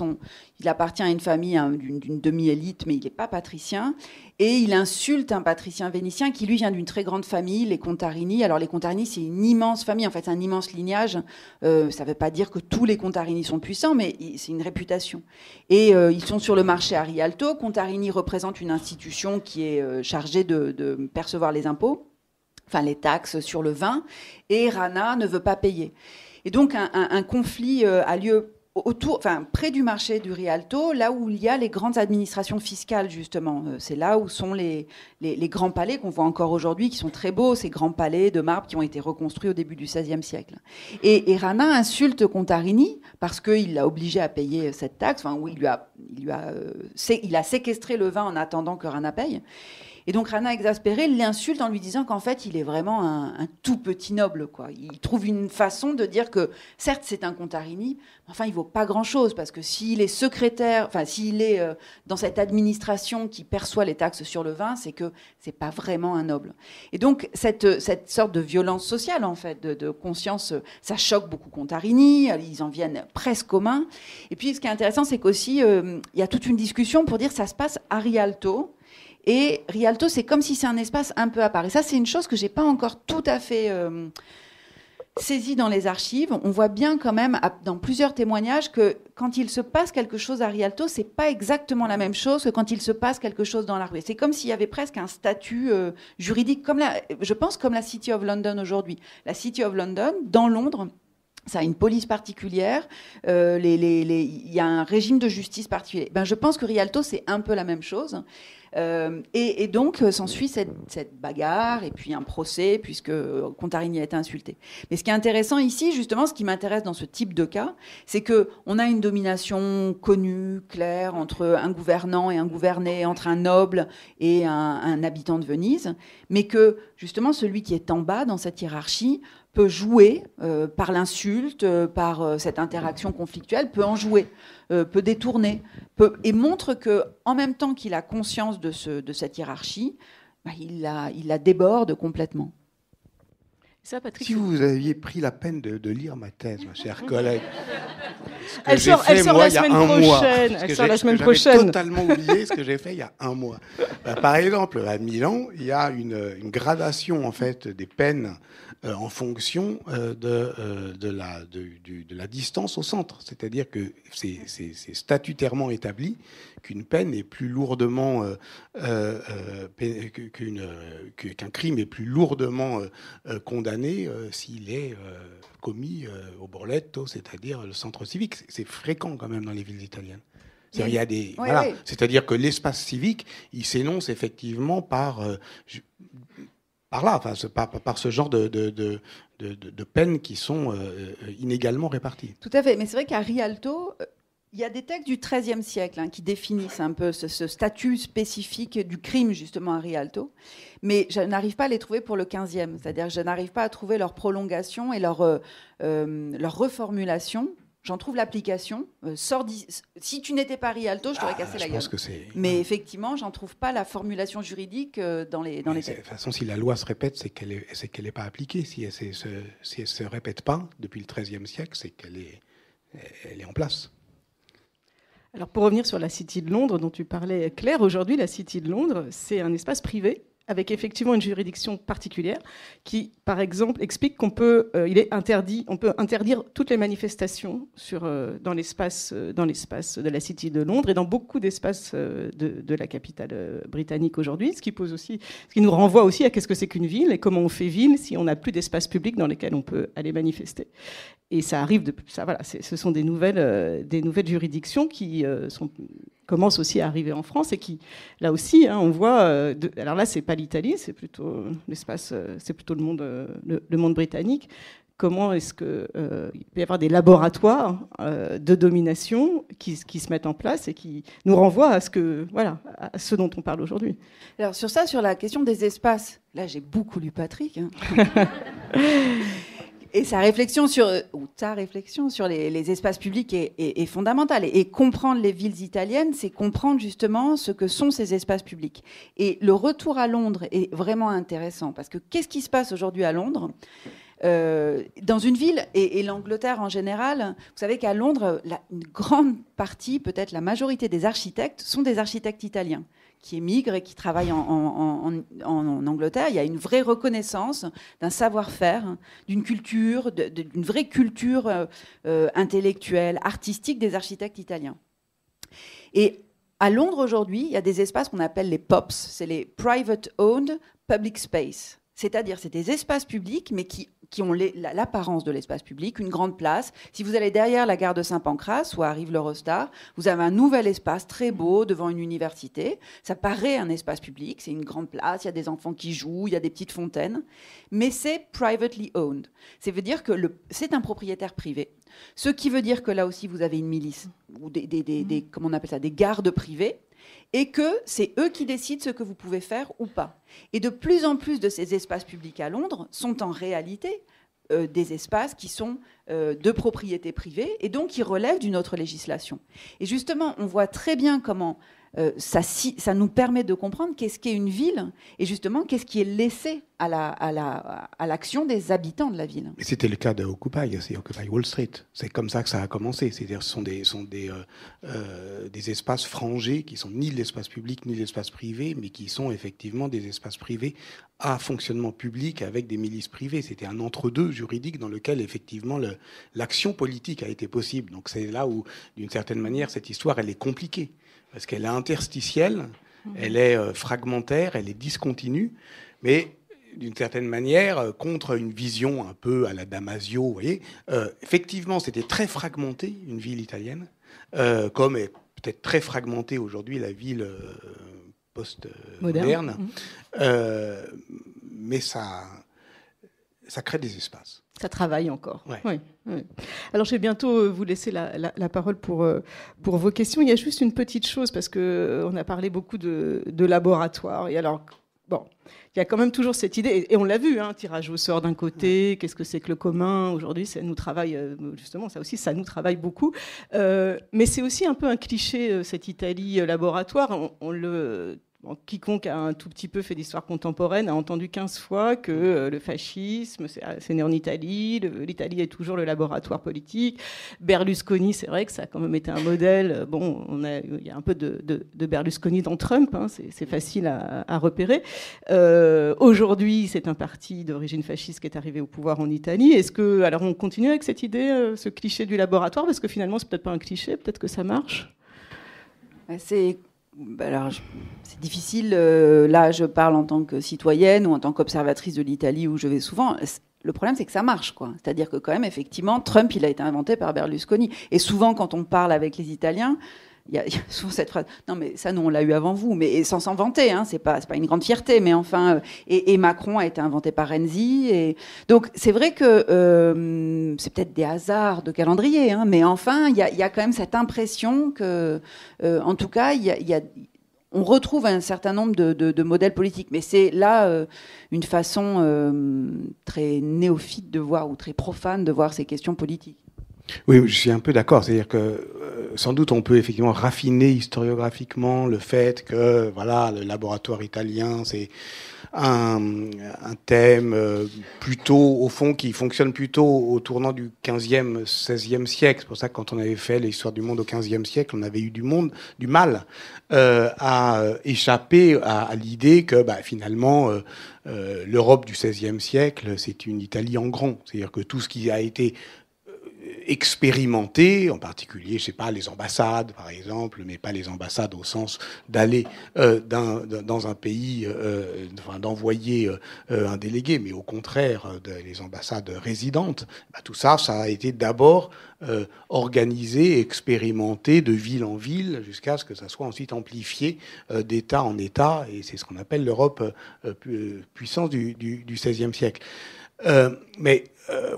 il appartient à une famille d'une demi-élite, mais il n'est pas patricien, et il insulte un patricien vénitien qui lui vient d'une très grande famille, les Contarini. Alors les Contarini, c'est une immense famille, en fait c'est un immense lignage, ça ne veut pas dire que tous les Contarini sont puissants, mais c'est une réputation. Et ils sont sur le marché à Rialto. Contarini représente une institution qui est chargée de percevoir les impôts, enfin les taxes sur le vin, et Rana ne veut pas payer. Et donc un conflit a lieu près du marché du Rialto, là où il y a les grandes administrations fiscales, justement. C'est là où sont les grands palais qu'on voit encore aujourd'hui, qui sont très beaux, ces grands palais de marbre qui ont été reconstruits au début du XVIe siècle. Et Rana insulte Contarini parce qu'il l'a obligé à payer cette taxe, où il a séquestré le vin en attendant que Rana paye. Et donc Rana, exaspéré, l'insulte en lui disant qu'en fait, il est vraiment un tout petit noble, quoi. Il trouve une façon de dire que, certes, c'est un Contarini, mais enfin, il vaut pas grand-chose, parce que s'il est secrétaire, s'il est dans cette administration qui perçoit les taxes sur le vin, c'est que c'est pas vraiment un noble. Et donc, cette sorte de violence sociale, en fait, de conscience, ça choque beaucoup Contarini, ils en viennent presque aux mains. Et puis, ce qui est intéressant, c'est qu'aussi, il y a toute une discussion pour dire que ça se passe à Rialto. Et Rialto, c'est comme si c'est un espace un peu à part. Et ça, c'est une chose que je n'ai pas encore tout à fait saisie dans les archives. On voit bien quand même, dans plusieurs témoignages, que quand il se passe quelque chose à Rialto, ce n'est pas exactement la même chose que quand il se passe quelque chose dans la rue. C'est comme s'il y avait presque un statut juridique, je pense comme la City of London aujourd'hui. La City of London, dans Londres, ça a une police particulière, il y a un régime de justice particulier. Je pense que Rialto, c'est un peu la même chose. Et donc, s'ensuit cette bagarre et puis un procès, puisque Contarini a été insulté. Mais ce qui est intéressant ici, justement, ce qui m'intéresse dans ce type de cas, c'est qu'on a une domination connue, claire, entre un gouvernant et un gouverné, entre un noble et un habitant de Venise, mais que, justement, celui qui est en bas dans cette hiérarchie peut jouer par l'insulte, par cette interaction conflictuelle, peut en jouer, peut détourner, et montre qu'en même temps qu'il a conscience de cette hiérarchie, il la déborde complètement. Ça, Patrick, si vous aviez pris la peine de lire ma thèse, ma chère collègue, elle sort la semaine prochaine. Elle sort la semaine prochaine. J'avais totalement oublié ce que j'ai fait il y a un mois. Par exemple, à Milan, il y a une gradation en fait des peines en fonction de la distance au centre. C'est-à-dire que c'est statutairement établi qu'une peine est plus lourdement qu'un crime est plus lourdement condamné s'il est commis au Borletto, c'est-à-dire le centre civique. C'est fréquent quand même dans les villes italiennes. C'est-à-dire, il y a des, voilà. C'est-à-dire que l'espace civique, il s'énonce effectivement par là, par ce genre de peines qui sont inégalement réparties. Tout à fait, mais c'est vrai qu'à Rialto, il y a des textes du XIIIe siècle qui définissent un peu ce statut spécifique du crime, justement, à Rialto. Mais je n'arrive pas à les trouver pour le XVe. C'est-à-dire que je n'arrive pas à trouver leur prolongation et leur reformulation. J'en trouve l'application. Si tu n'étais pas Rialto, je t'aurais cassé la gueule. Mais effectivement, j'en trouve pas la formulation juridique dans les textes. De toute façon, si la loi se répète, c'est qu'elle n'est pas appliquée. Si elle se répète pas depuis le XIIIe siècle, c'est qu'elle est en place. Alors, pour revenir sur la City de Londres dont tu parlais, Claire, aujourd'hui, la City de Londres, c'est un espace privé avec effectivement une juridiction particulière qui, par exemple, explique on peut interdire toutes les manifestations dans l'espace de la City de Londres et dans beaucoup d'espaces de la capitale britannique aujourd'hui, ce qui nous renvoie aussi à qu'est-ce que c'est qu'une ville et comment on fait ville si on n'a plus d'espace public dans lesquels on peut aller manifester. Et ça arrive ce sont des nouvelles juridictions qui commencent aussi à arriver en France et qui, là aussi, on voit. Alors là, c'est pas l'Italie, c'est plutôt l'espace, c'est plutôt le monde britannique. Comment est-ce que il peut y avoir des laboratoires de domination qui se mettent en place et qui nous renvoient à ce dont on parle aujourd'hui. Alors sur la question des espaces, là j'ai beaucoup lu Patrick. Et ta réflexion sur les espaces publics est fondamentale. Et comprendre les villes italiennes, c'est comprendre justement ce que sont ces espaces publics. Et le retour à Londres est vraiment intéressant, parce que qu'est-ce qui se passe aujourd'hui à Londres ? Dans une ville, et l'Angleterre en général, vous savez qu'à Londres, une grande partie, peut-être la majorité des architectes, sont des architectes italiens qui émigrent et qui travaillent en Angleterre. Il y a une vraie reconnaissance d'un savoir-faire, d'une culture, d'une vraie culture intellectuelle, artistique des architectes italiens. Et à Londres aujourd'hui, il y a des espaces qu'on appelle les POPs, c'est les Private Owned Public Space. C'est-à-dire, c'est des espaces publics, mais qui qui ont l'apparence de l'espace public, une grande place. Si vous allez derrière la gare de Saint-Pancras, où arrive l'Eurostar, vous avez un nouvel espace très beau devant une université. Ça paraît un espace public, c'est une grande place, il y a des enfants qui jouent, il y a des petites fontaines, mais c'est privately owned. Ça veut dire que c'est un propriétaire privé. Ce qui veut dire que là aussi, vous avez une milice, ou comment on appelle ça, des gardes privés, et que c'est eux qui décident ce que vous pouvez faire ou pas. Et de plus en plus de ces espaces publics à Londres sont en réalité des espaces qui sont de propriété privée et donc qui relèvent d'une autre législation. Et justement, on voit très bien comment ça nous permet de comprendre qu'est-ce qu'est une ville et justement qu'est-ce qui est laissé à l'action des habitants de la ville. Et c'était le cas de Occupy, c'est Occupy Wall Street. C'est comme ça que ça a commencé. C'est-à-dire ce sont des espaces frangés qui sont ni de l'espace public ni de l'espace privé, mais qui sont effectivement des espaces privés à fonctionnement public avec des milices privées. C'était un entre-deux juridique dans lequel effectivement l'action politique a été possible. Donc c'est là où, d'une certaine manière, cette histoire elle est compliquée. Parce qu'elle est interstitielle, elle est fragmentaire, elle est discontinue, mais d'une certaine manière, contre une vision un peu à la Damasio, vous voyez, effectivement, c'était très fragmenté, une ville italienne, comme est peut-être très fragmentée aujourd'hui la ville post-moderne, mais ça crée des espaces. Ça travaille encore. Ouais. Oui, oui. Alors, je vais bientôt vous laisser la parole pour vos questions. Il y a juste une petite chose, parce qu'on a parlé beaucoup de laboratoire. Et alors, bon, il y a quand même toujours cette idée, et on l'a vu, tirage au sort d'un côté, qu'est-ce que c'est que le commun. Aujourd'hui, ça nous travaille, justement, ça aussi, ça nous travaille beaucoup. Mais c'est aussi un peu un cliché, cette Italie laboratoire. Quiconque a un tout petit peu fait d'histoire contemporaine a entendu 15 fois que le fascisme, c'est né en Italie, l'Italie est toujours le laboratoire politique. Berlusconi, c'est vrai que ça a quand même été un modèle. Bon, il y a un peu de Berlusconi dans Trump, c'est facile à repérer. Aujourd'hui, c'est un parti d'origine fasciste qui est arrivé au pouvoir en Italie. Alors on continue avec cette idée, ce cliché du laboratoire, parce que finalement, c'est peut-être pas un cliché, peut-être que ça marche. Alors, c'est difficile. Là, je parle en tant que citoyenne ou en tant qu'observatrice de l'Italie où je vais souvent. Le problème, c'est que ça marche, quoi. C'est-à-dire que quand même, effectivement, Trump, il a été inventé par Berlusconi. Et souvent, quand on parle avec les Italiens, il y a souvent cette phrase. Non, mais ça, nous, on l'a eu avant vous, mais sans s'en vanter. C'est pas une grande fierté, mais enfin. Et Macron a été inventé par Renzi. Et donc, c'est vrai que c'est peut-être des hasards de calendrier, mais enfin, il y a quand même cette impression que, en tout cas, on retrouve un certain nombre de modèles politiques. Mais c'est là une façon très néophyte de voir, ou très profane de voir ces questions politiques. Oui, je suis un peu d'accord. C'est-à-dire que sans doute on peut effectivement raffiner historiographiquement le fait que voilà, le laboratoire italien, c'est un thème plutôt, au fond, qui fonctionne plutôt au tournant du 15e, 16e siècle. C'est pour ça que quand on avait fait l'histoire du monde au 15e siècle, on avait eu du mal à échapper à l'idée que finalement l'Europe du 16e siècle, c'est une Italie en grand. C'est-à-dire que tout ce qui a été expérimenté, en particulier, je sais pas, les ambassades, par exemple, mais pas les ambassades au sens d'aller dans un pays, d'envoyer un délégué, mais au contraire, les ambassades résidentes. Tout ça, ça a été d'abord organisé, expérimenté de ville en ville, jusqu'à ce que ça soit ensuite amplifié d'État en État, et c'est ce qu'on appelle l'Europe puissance du XVIe siècle.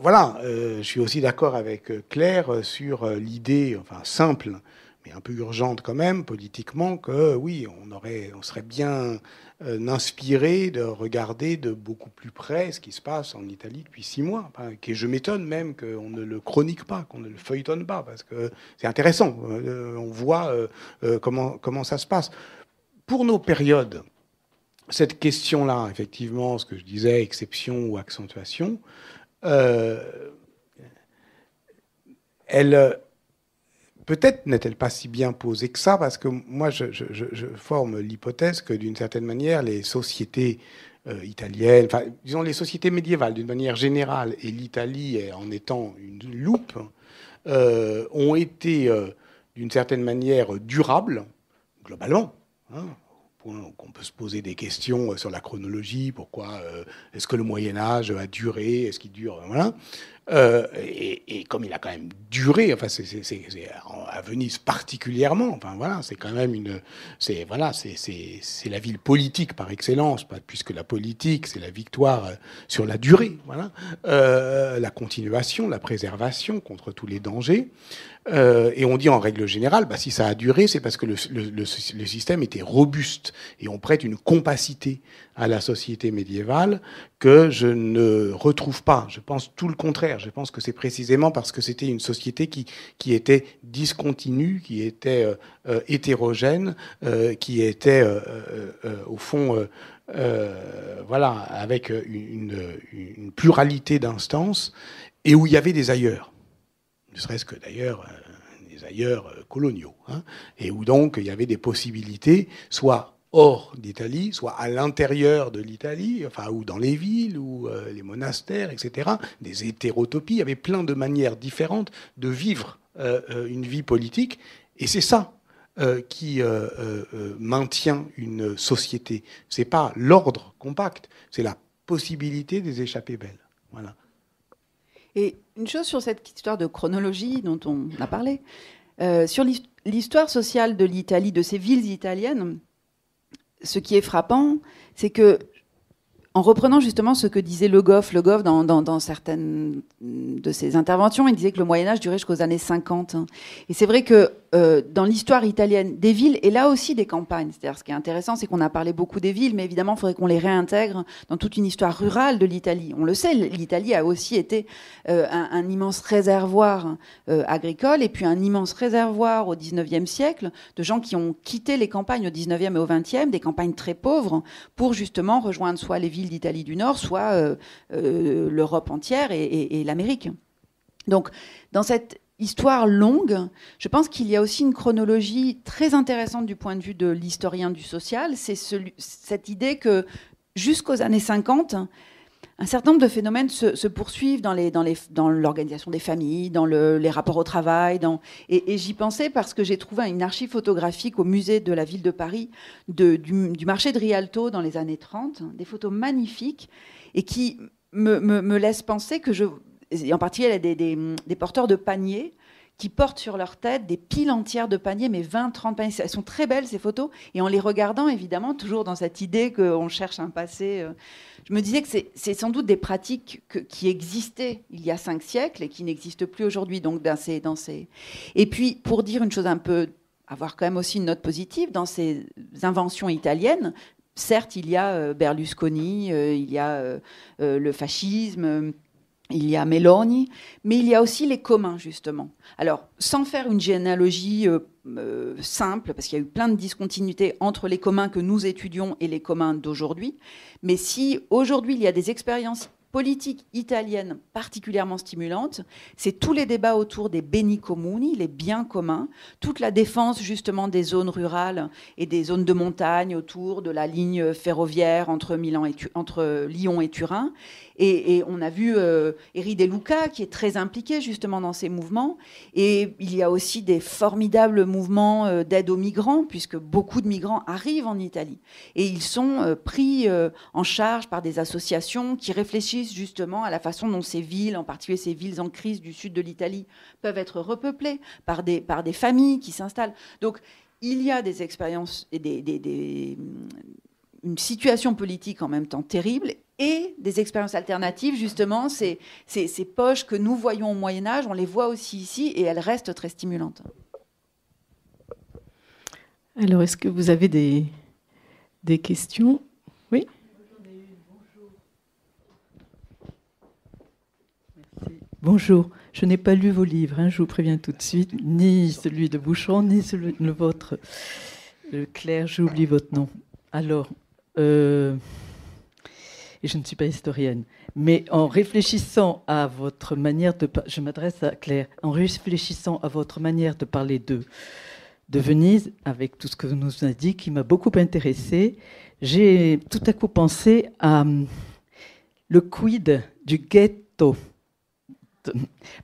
Voilà, je suis aussi d'accord avec Claire sur l'idée, simple, mais un peu urgente quand même, politiquement, que oui, on serait bien inspiré de regarder de beaucoup plus près ce qui se passe en Italie depuis 6 mois. Et je m'étonne même qu'on ne le chronique pas, qu'on ne le feuilletonne pas, parce que c'est intéressant. On voit comment ça se passe. Pour nos périodes, cette question-là, effectivement, ce que je disais, exception ou accentuation, elle peut-être n'est-elle pas si bien posée que ça, parce que moi je forme l'hypothèse que d'une certaine manière les sociétés italiennes, disons les sociétés médiévales d'une manière générale, et l'Italie en étant une loupe, ont été d'une certaine manière durables globalement. qu'on peut se poser des questions sur la chronologie, pourquoi est-ce que le Moyen-Âge a duré, est-ce qu'il dure, voilà. Et comme il a quand même duré, enfin c'est à Venise particulièrement, enfin voilà, c'est quand même c'est la ville politique par excellence, puisque la politique c'est la victoire sur la durée, voilà, la continuation, la préservation contre tous les dangers. Et on dit en règle générale, si ça a duré, c'est parce que le système était robuste et on prête une compacité à la société médiévale que je ne retrouve pas. Je pense tout le contraire. Je pense que c'est précisément parce que c'était une société qui était discontinue, qui était hétérogène, qui était au fond voilà, avec une pluralité d'instances et où il y avait des ailleurs. Ne serait-ce que d'ailleurs des ailleurs coloniaux, hein, et où donc il y avait des possibilités, soit hors d'Italie, soit à l'intérieur de l'Italie, enfin, ou dans les villes, ou les monastères, etc., des hétérotopies. Il y avait plein de manières différentes de vivre une vie politique, et c'est ça qui maintient une société. C'est pas l'ordre compact, c'est la possibilité des échappées belles. Voilà. Et une chose sur cette histoire de chronologie dont on a parlé, sur l'histoire sociale de l'Italie, de ces villes italiennes, ce qui est frappant, c'est que, en reprenant justement ce que disait Le Goff dans certaines de ses interventions, il disait que le Moyen-Âge durait jusqu'aux années 50. Et c'est vrai que dans l'histoire italienne des villes, et là aussi des campagnes, c'est-à-dire ce qui est intéressant, c'est qu'on a parlé beaucoup des villes, mais évidemment, il faudrait qu'on les réintègre dans toute une histoire rurale de l'Italie. On le sait, l'Italie a aussi été un immense réservoir agricole, et puis un immense réservoir au XIXe siècle de gens qui ont quitté les campagnes au XIXe et au XXe, des campagnes très pauvres, pour justement rejoindre soit les villes d'Italie du Nord, soit l'Europe entière et l'Amérique. Donc, dans cette histoire longue, je pense qu'il y a aussi une chronologie très intéressante du point de vue de l'historien du social. C'est cette idée que jusqu'aux années 50, un certain nombre de phénomènes se poursuivent dans l'organisation des familles, dans les rapports au travail. Et j'y pensais parce que j'ai trouvé une archive photographique au musée de la ville de Paris du marché de Rialto dans les années 30, des photos magnifiques et qui me laissent penser que et en particulier des porteurs de paniers qui portent sur leur tête des piles entières de paniers, mais 20, 30 paniers. Elles sont très belles, ces photos. Et en les regardant, évidemment, toujours dans cette idée qu'on cherche un passé, je me disais que c'est sans doute des pratiques qui existaient il y a 5 siècles et qui n'existent plus aujourd'hui. Donc, Et puis, pour dire une chose un peu, avoir quand même aussi une note positive, dans ces inventions italiennes, certes, il y a Berlusconi, il y a le fascisme, il y a Meloni, mais il y a aussi les communs, justement. Alors, sans faire une généalogie simple, parce qu'il y a eu plein de discontinuités entre les communs que nous étudions et les communs d'aujourd'hui, mais si aujourd'hui il y a des expériences politiques italiennes particulièrement stimulantes, c'est tous les débats autour des beni comuni, les biens communs, toute la défense justement des zones rurales et des zones de montagne autour de la ligne ferroviaire entre Lyon et Turin. Et on a vu Eri De Luca qui est très impliqué justement dans ces mouvements. Et il y a aussi des formidables mouvements d'aide aux migrants, puisque beaucoup de migrants arrivent en Italie. Et ils sont pris en charge par des associations qui réfléchissent justement à la façon dont ces villes, en particulier ces villes en crise du sud de l'Italie, peuvent être repeuplées par des familles qui s'installent. Donc il y a des expériences et une situation politique en même temps terrible et des expériences alternatives, justement, ces poches que nous voyons au Moyen-Âge, on les voit aussi ici et elles restent très stimulantes. Alors, est-ce que vous avez des questions ? Oui ? Merci. Bonjour. Je n'ai pas lu vos livres, je vous préviens tout de suite, ni celui de Bouchon, ni celui de vôtre. Claire, j'oublie votre nom. Alors, et je ne suis pas historienne, mais en réfléchissant à votre manière de... Je m'adresse à Claire. En réfléchissant à votre manière de parler de Venise, avec tout ce que vous nous avez dit, qui m'a beaucoup intéressée, j'ai tout à coup pensé à le quid du ghetto.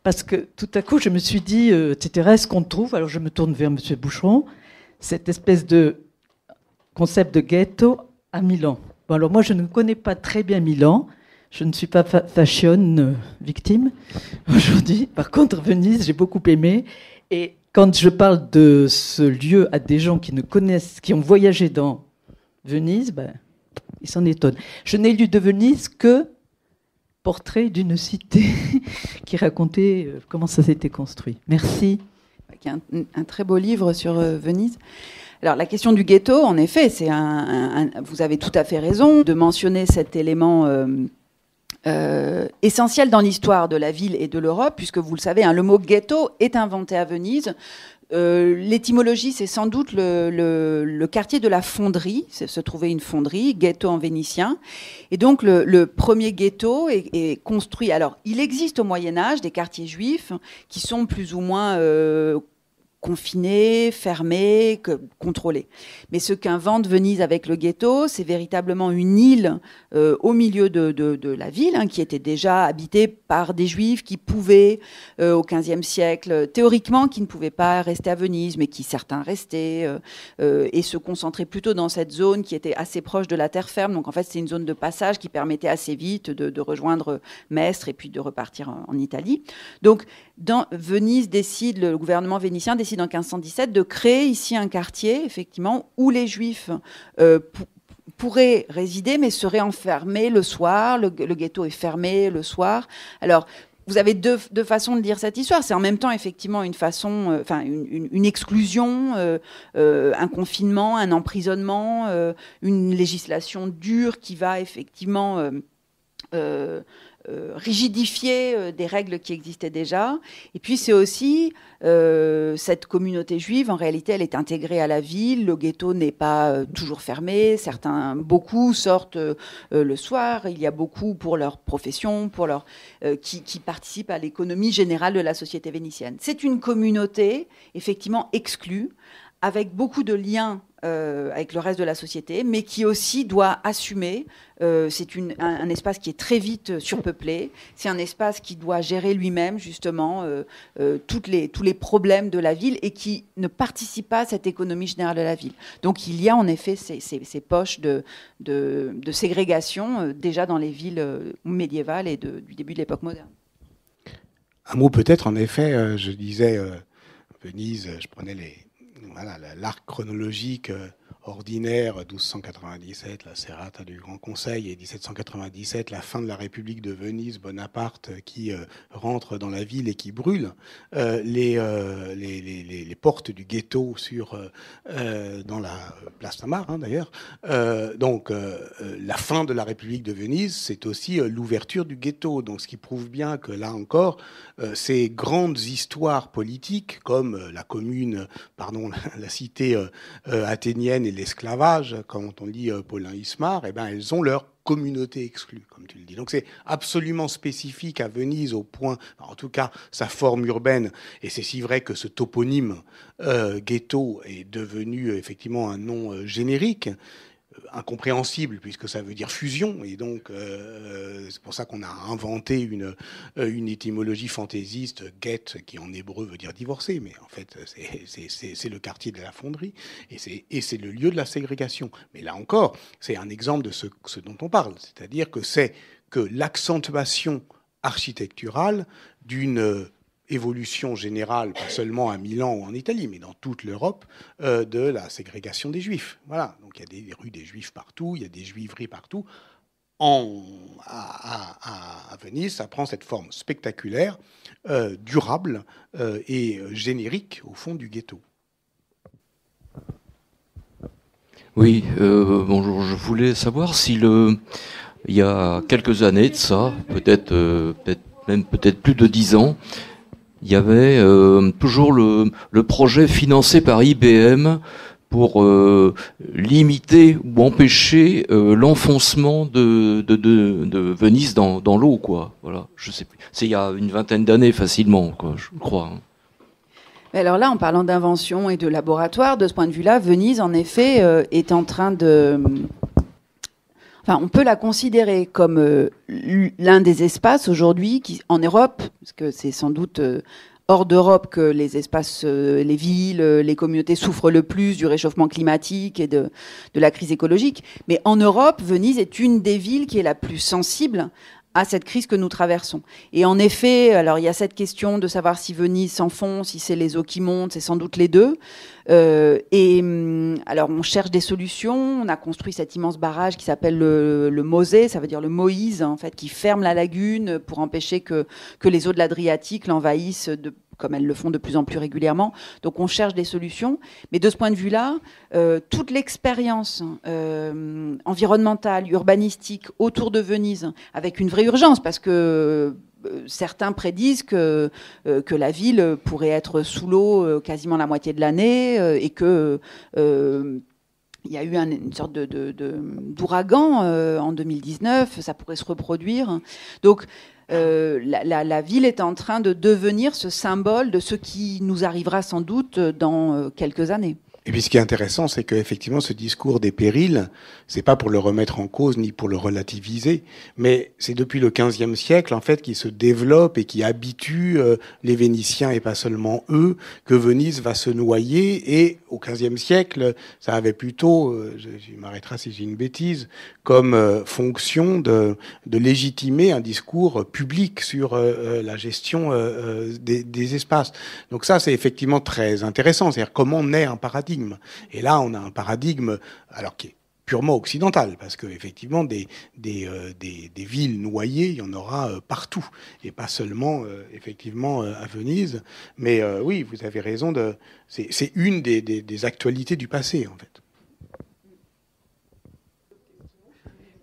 Parce que tout à coup, je me suis dit, etc., est-ce qu'on trouve, alors je me tourne vers M. Boucheron, cette espèce de concept de ghetto à Milan. Bon, alors moi, je ne connais pas très bien Milan. Je ne suis pas fashion victime aujourd'hui. Par contre, Venise, j'ai beaucoup aimé. Et quand je parle de ce lieu à des gens qui ne connaissent, qui ont voyagé dans Venise, ben, ils s'en étonnent. Je n'ai lu de Venise que Portrait d'une cité qui racontait comment ça s'était construit. Merci. Qui est un très beau livre sur Venise. Alors la question du ghetto, en effet, vous avez tout à fait raison de mentionner cet élément essentiel dans l'histoire de la ville et de l'Europe, puisque vous le savez, le mot ghetto est inventé à Venise. L'étymologie, c'est sans doute le quartier de la fonderie, se trouvait une fonderie, ghetto en vénitien. Et donc le premier ghetto est construit. Alors il existe au Moyen-Âge des quartiers juifs qui sont plus ou moins confinés, fermés, contrôlés. Mais ce qu'invente Venise avec le ghetto, c'est véritablement une île au milieu de la ville, qui était déjà habitée par des juifs qui pouvaient, au XVe siècle, théoriquement, qui ne pouvaient pas rester à Venise, mais qui certains restaient et se concentraient plutôt dans cette zone qui était assez proche de la terre ferme. Donc en fait, c'est une zone de passage qui permettait assez vite de rejoindre Mestre et puis de repartir en Italie. Donc Venise décide, le gouvernement vénitien décide en 1517 de créer ici un quartier, effectivement, où les Juifs pourraient résider, mais seraient enfermés le soir. Le ghetto est fermé le soir. Alors, vous avez deux façons de lire cette histoire. C'est en même temps, effectivement, une façon, une exclusion, un confinement, un emprisonnement, une législation dure qui va effectivement rigidifier des règles qui existaient déjà. Et puis c'est aussi cette communauté juive, en réalité, elle est intégrée à la ville. Le ghetto n'est pas toujours fermé. Beaucoup sortent le soir. Il y a beaucoup pour leur profession, qui participent à l'économie générale de la société vénitienne. C'est une communauté, effectivement, exclue, avec beaucoup de liens avec le reste de la société, mais qui aussi doit assumer. C'est un espace qui est très vite surpeuplé. C'est un espace qui doit gérer lui-même, justement, tous les problèmes de la ville et qui ne participe pas à cette économie générale de la ville. Donc il y a en effet ces poches de ségrégation déjà dans les villes médiévales et du début de l'époque moderne. Un mot peut-être, en effet, je disais Venise, je prenais l'arc chronologique ordinaire, 1297, la Serrata du Grand Conseil, et 1797, la fin de la République de Venise, Bonaparte qui rentre dans la ville et qui brûle les portes du ghetto dans la place Tamar, d'ailleurs. Donc la fin de la République de Venise, c'est aussi l'ouverture du ghetto. Donc ce qui prouve bien que là encore, ces grandes histoires politiques, comme la commune, la cité athénienne et l'esclavage, quand on lit Paulin Ismar, elles ont leur communauté exclue, comme tu le dis. Donc c'est absolument spécifique à Venise au point, en tout cas sa forme urbaine, et c'est si vrai que ce toponyme ghetto est devenu effectivement un nom générique, incompréhensible puisque ça veut dire fusion, et donc c'est pour ça qu'on a inventé une étymologie fantaisiste, get, qui en hébreu veut dire divorcer, mais en fait c'est le quartier de la fonderie et c'est le lieu de la ségrégation. Mais là encore, c'est un exemple de ce dont on parle, c'est-à-dire que c'est que l'accentuation architecturale d'une évolution générale, pas seulement à Milan ou en Italie, mais dans toute l'Europe, de la ségrégation des Juifs. Voilà. Donc il y a des rues des Juifs partout, il y a des juiveries partout. À Venise, ça prend cette forme spectaculaire, durable et générique, au fond, du ghetto. Oui, bonjour. Je voulais savoir si il y a quelques années de ça, peut-être plus de 10 ans, il y avait toujours le projet financé par IBM pour limiter ou empêcher l'enfoncement de Venise dans l'eau, quoi. Voilà, je sais plus. C'est il y a une vingtaine d'années facilement, quoi, je crois. Alors là, en parlant d'invention et de laboratoire, de ce point de vue-là, Venise, en effet, est en train de... Enfin, on peut la considérer comme l'un des espaces aujourd'hui en Europe, parce que c'est sans doute hors d'Europe que les espaces, les villes, les communautés souffrent le plus du réchauffement climatique et de la crise écologique. Mais en Europe, Venise est une des villes qui est la plus sensible à cette crise que nous traversons. Et en effet, alors il y a cette question de savoir si Venise s'enfonce, si c'est les eaux qui montent, c'est sans doute les deux. Alors on cherche des solutions. On a construit cet immense barrage qui s'appelle le Mosè, ça veut dire le Moïse en fait, qui ferme la lagune pour empêcher que les eaux de l'Adriatique l'envahissent comme elles le font de plus en plus régulièrement. Donc on cherche des solutions. Mais de ce point de vue-là, toute l'expérience environnementale, urbanistique autour de Venise, avec une vraie urgence, parce que certains prédisent que la ville pourrait être sous l'eau quasiment la moitié de l'année et que... il y a eu une sorte d'ouragan en 2019, ça pourrait se reproduire. Donc, la ville est en train de devenir ce symbole de ce qui nous arrivera sans doute dans quelques années. Et puis ce qui est intéressant, c'est qu'effectivement, ce discours des périls, c'est pas pour le remettre en cause ni pour le relativiser, mais c'est depuis le XVe siècle, en fait, qui se développe et qui habitue les Vénitiens, et pas seulement eux, que Venise va se noyer. Et au XVe siècle, ça avait plutôt, je m'arrêterai si j'ai une bêtise, comme fonction de légitimer un discours public sur la gestion des espaces. Donc ça, c'est effectivement très intéressant. C'est-à-dire comment naît un paradigme. Et là, on a un paradigme, alors qui est purement occidental, parce que effectivement, des villes noyées, il y en aura partout, et pas seulement effectivement à Venise. Mais oui, vous avez raison. C'est une des actualités du passé, en fait.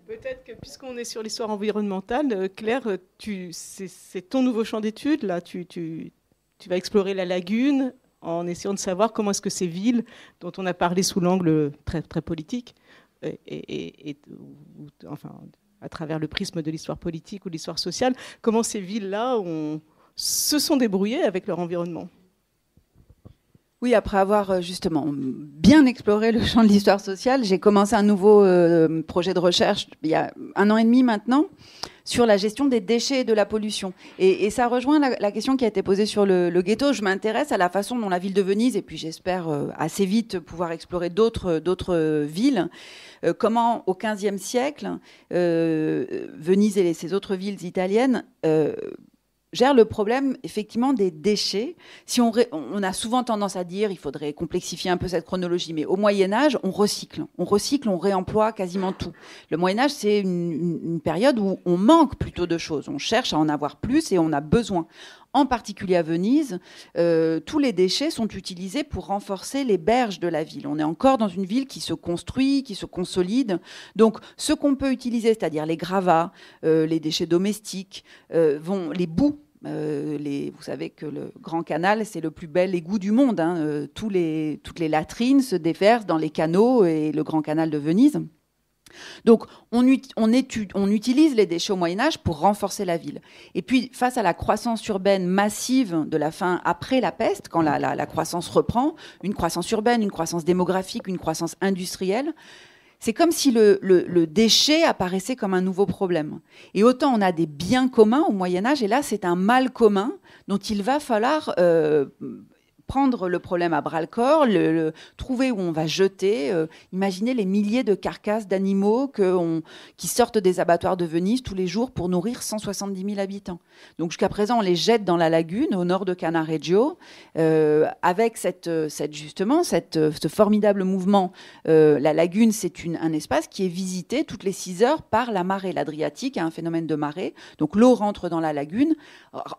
Peut-être que puisqu'on est sur l'histoire environnementale, Claire, c'est ton nouveau champ d'études. Là, tu vas explorer la lagune en essayant de savoir comment est-ce que ces villes, dont on a parlé sous l'angle très, très politique, enfin, à travers le prisme de l'histoire politique ou de l'histoire sociale, comment ces villes-là se sont débrouillées avec leur environnement. Oui, après avoir justement bien exploré le champ de l'histoire sociale, j'ai commencé un nouveau projet de recherche il y a 1 an et demi maintenant sur la gestion des déchets et de la pollution. Et ça rejoint la question qui a été posée sur le ghetto. Je m'intéresse à la façon dont la ville de Venise, et puis j'espère assez vite pouvoir explorer d'autres villes, comment au XVe siècle, Venise et ces autres villes italiennes gère le problème effectivement des déchets. Si on a souvent tendance à dire il faudrait complexifier un peu cette chronologie, mais au Moyen-Âge, on recycle, on réemploie quasiment tout. Le Moyen-Âge, c'est une période où on manque plutôt de choses. On cherche à en avoir plus et on a besoin. En particulier à Venise, tous les déchets sont utilisés pour renforcer les berges de la ville. On est encore dans une ville qui se construit, qui se consolide. Donc, ce qu'on peut utiliser, c'est-à-dire les gravats, les déchets domestiques, les boues. Vous savez que le Grand Canal, c'est le plus bel égout du monde. Hein. Toutes les latrines se déversent dans les canaux et le Grand Canal de Venise. Donc, on utilise les déchets au Moyen-Âge pour renforcer la ville. Et puis, face à la croissance urbaine massive de la fin après la peste, quand la croissance reprend, une croissance urbaine, une croissance démographique, une croissance industrielle, c'est comme si le déchet apparaissait comme un nouveau problème. Et autant on a des biens communs au Moyen-Âge, et là, c'est un mal commun dont il va falloir prendre le problème à bras-le-corps, trouver où on va jeter. Imaginez les milliers de carcasses d'animaux qui sortent des abattoirs de Venise tous les jours pour nourrir 170 000 habitants. Donc jusqu'à présent, on les jette dans la lagune, au nord de Cannaregio, avec ce formidable mouvement. La lagune, c'est un espace qui est visité toutes les 6 heures par la marée. L'Adriatique a un phénomène de marée. Donc l'eau rentre dans la lagune,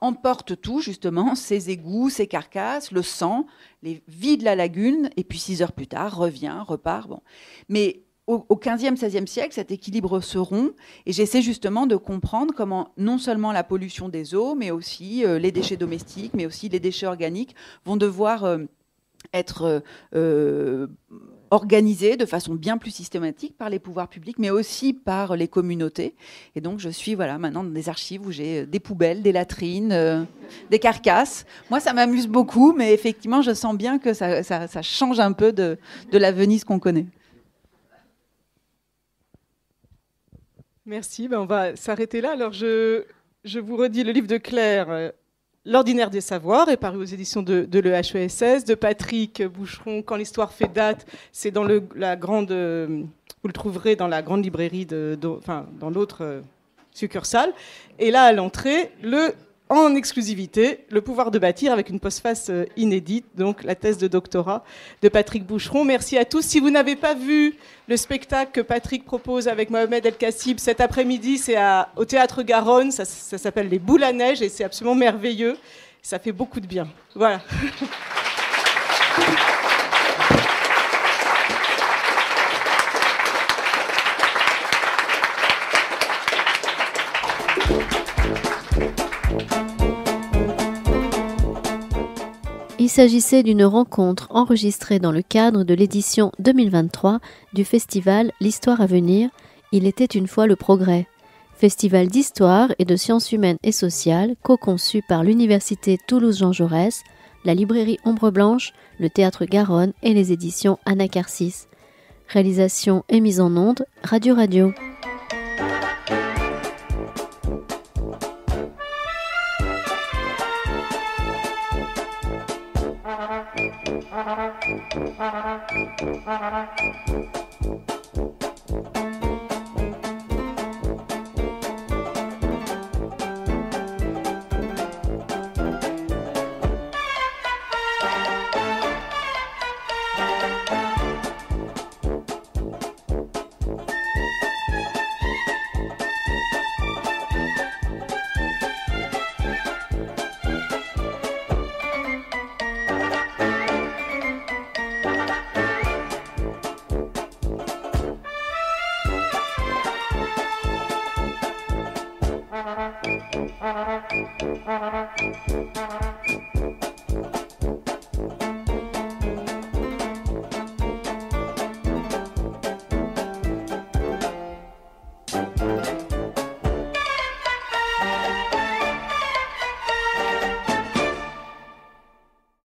emporte tout, justement, ses égouts, ses carcasses, le sang, vide la lagune, et puis 6 heures plus tard, revient, repart. Bon. Mais au XVe, XVIe siècle, cet équilibre se rompt, et j'essaie justement de comprendre comment non seulement la pollution des eaux, mais aussi les déchets domestiques, mais aussi les déchets organiques vont devoir être organisés de façon bien plus systématique par les pouvoirs publics, mais aussi par les communautés. Et donc, je suis maintenant dans des archives où j'ai des poubelles, des latrines, des carcasses. Moi, ça m'amuse beaucoup, mais effectivement, je sens bien que ça change un peu de la Venise qu'on connaît. Merci, on va s'arrêter là. Alors, je vous redis le livre de Claire, L'ordinaire des savoirs est paru aux éditions de l'EHESS, de Patrick Boucheron, Quand l'histoire fait date, c'est dans la grande, vous le trouverez dans la grande librairie, dans l'autre succursale. Et là, à l'entrée, en exclusivité, Le pouvoir de bâtir, avec une postface inédite, donc la thèse de doctorat de Patrick Boucheron. Merci à tous. Si vous n'avez pas vu le spectacle que Patrick propose avec Mohamed El Kassib cet après-midi, c'est au Théâtre Garonne, ça s'appelle Les Boules à neige et c'est absolument merveilleux. Ça fait beaucoup de bien. Voilà. Il s'agissait d'une rencontre enregistrée dans le cadre de l'édition 2023 du festival L'Histoire à venir, Il était une fois le progrès. Festival d'histoire et de sciences humaines et sociales co-conçu par l'Université Toulouse-Jean Jaurès, la librairie Ombre Blanche, le Théâtre Garonne et les éditions Anacarsis. Réalisation et mise en onde, Radio Radio. Thank you.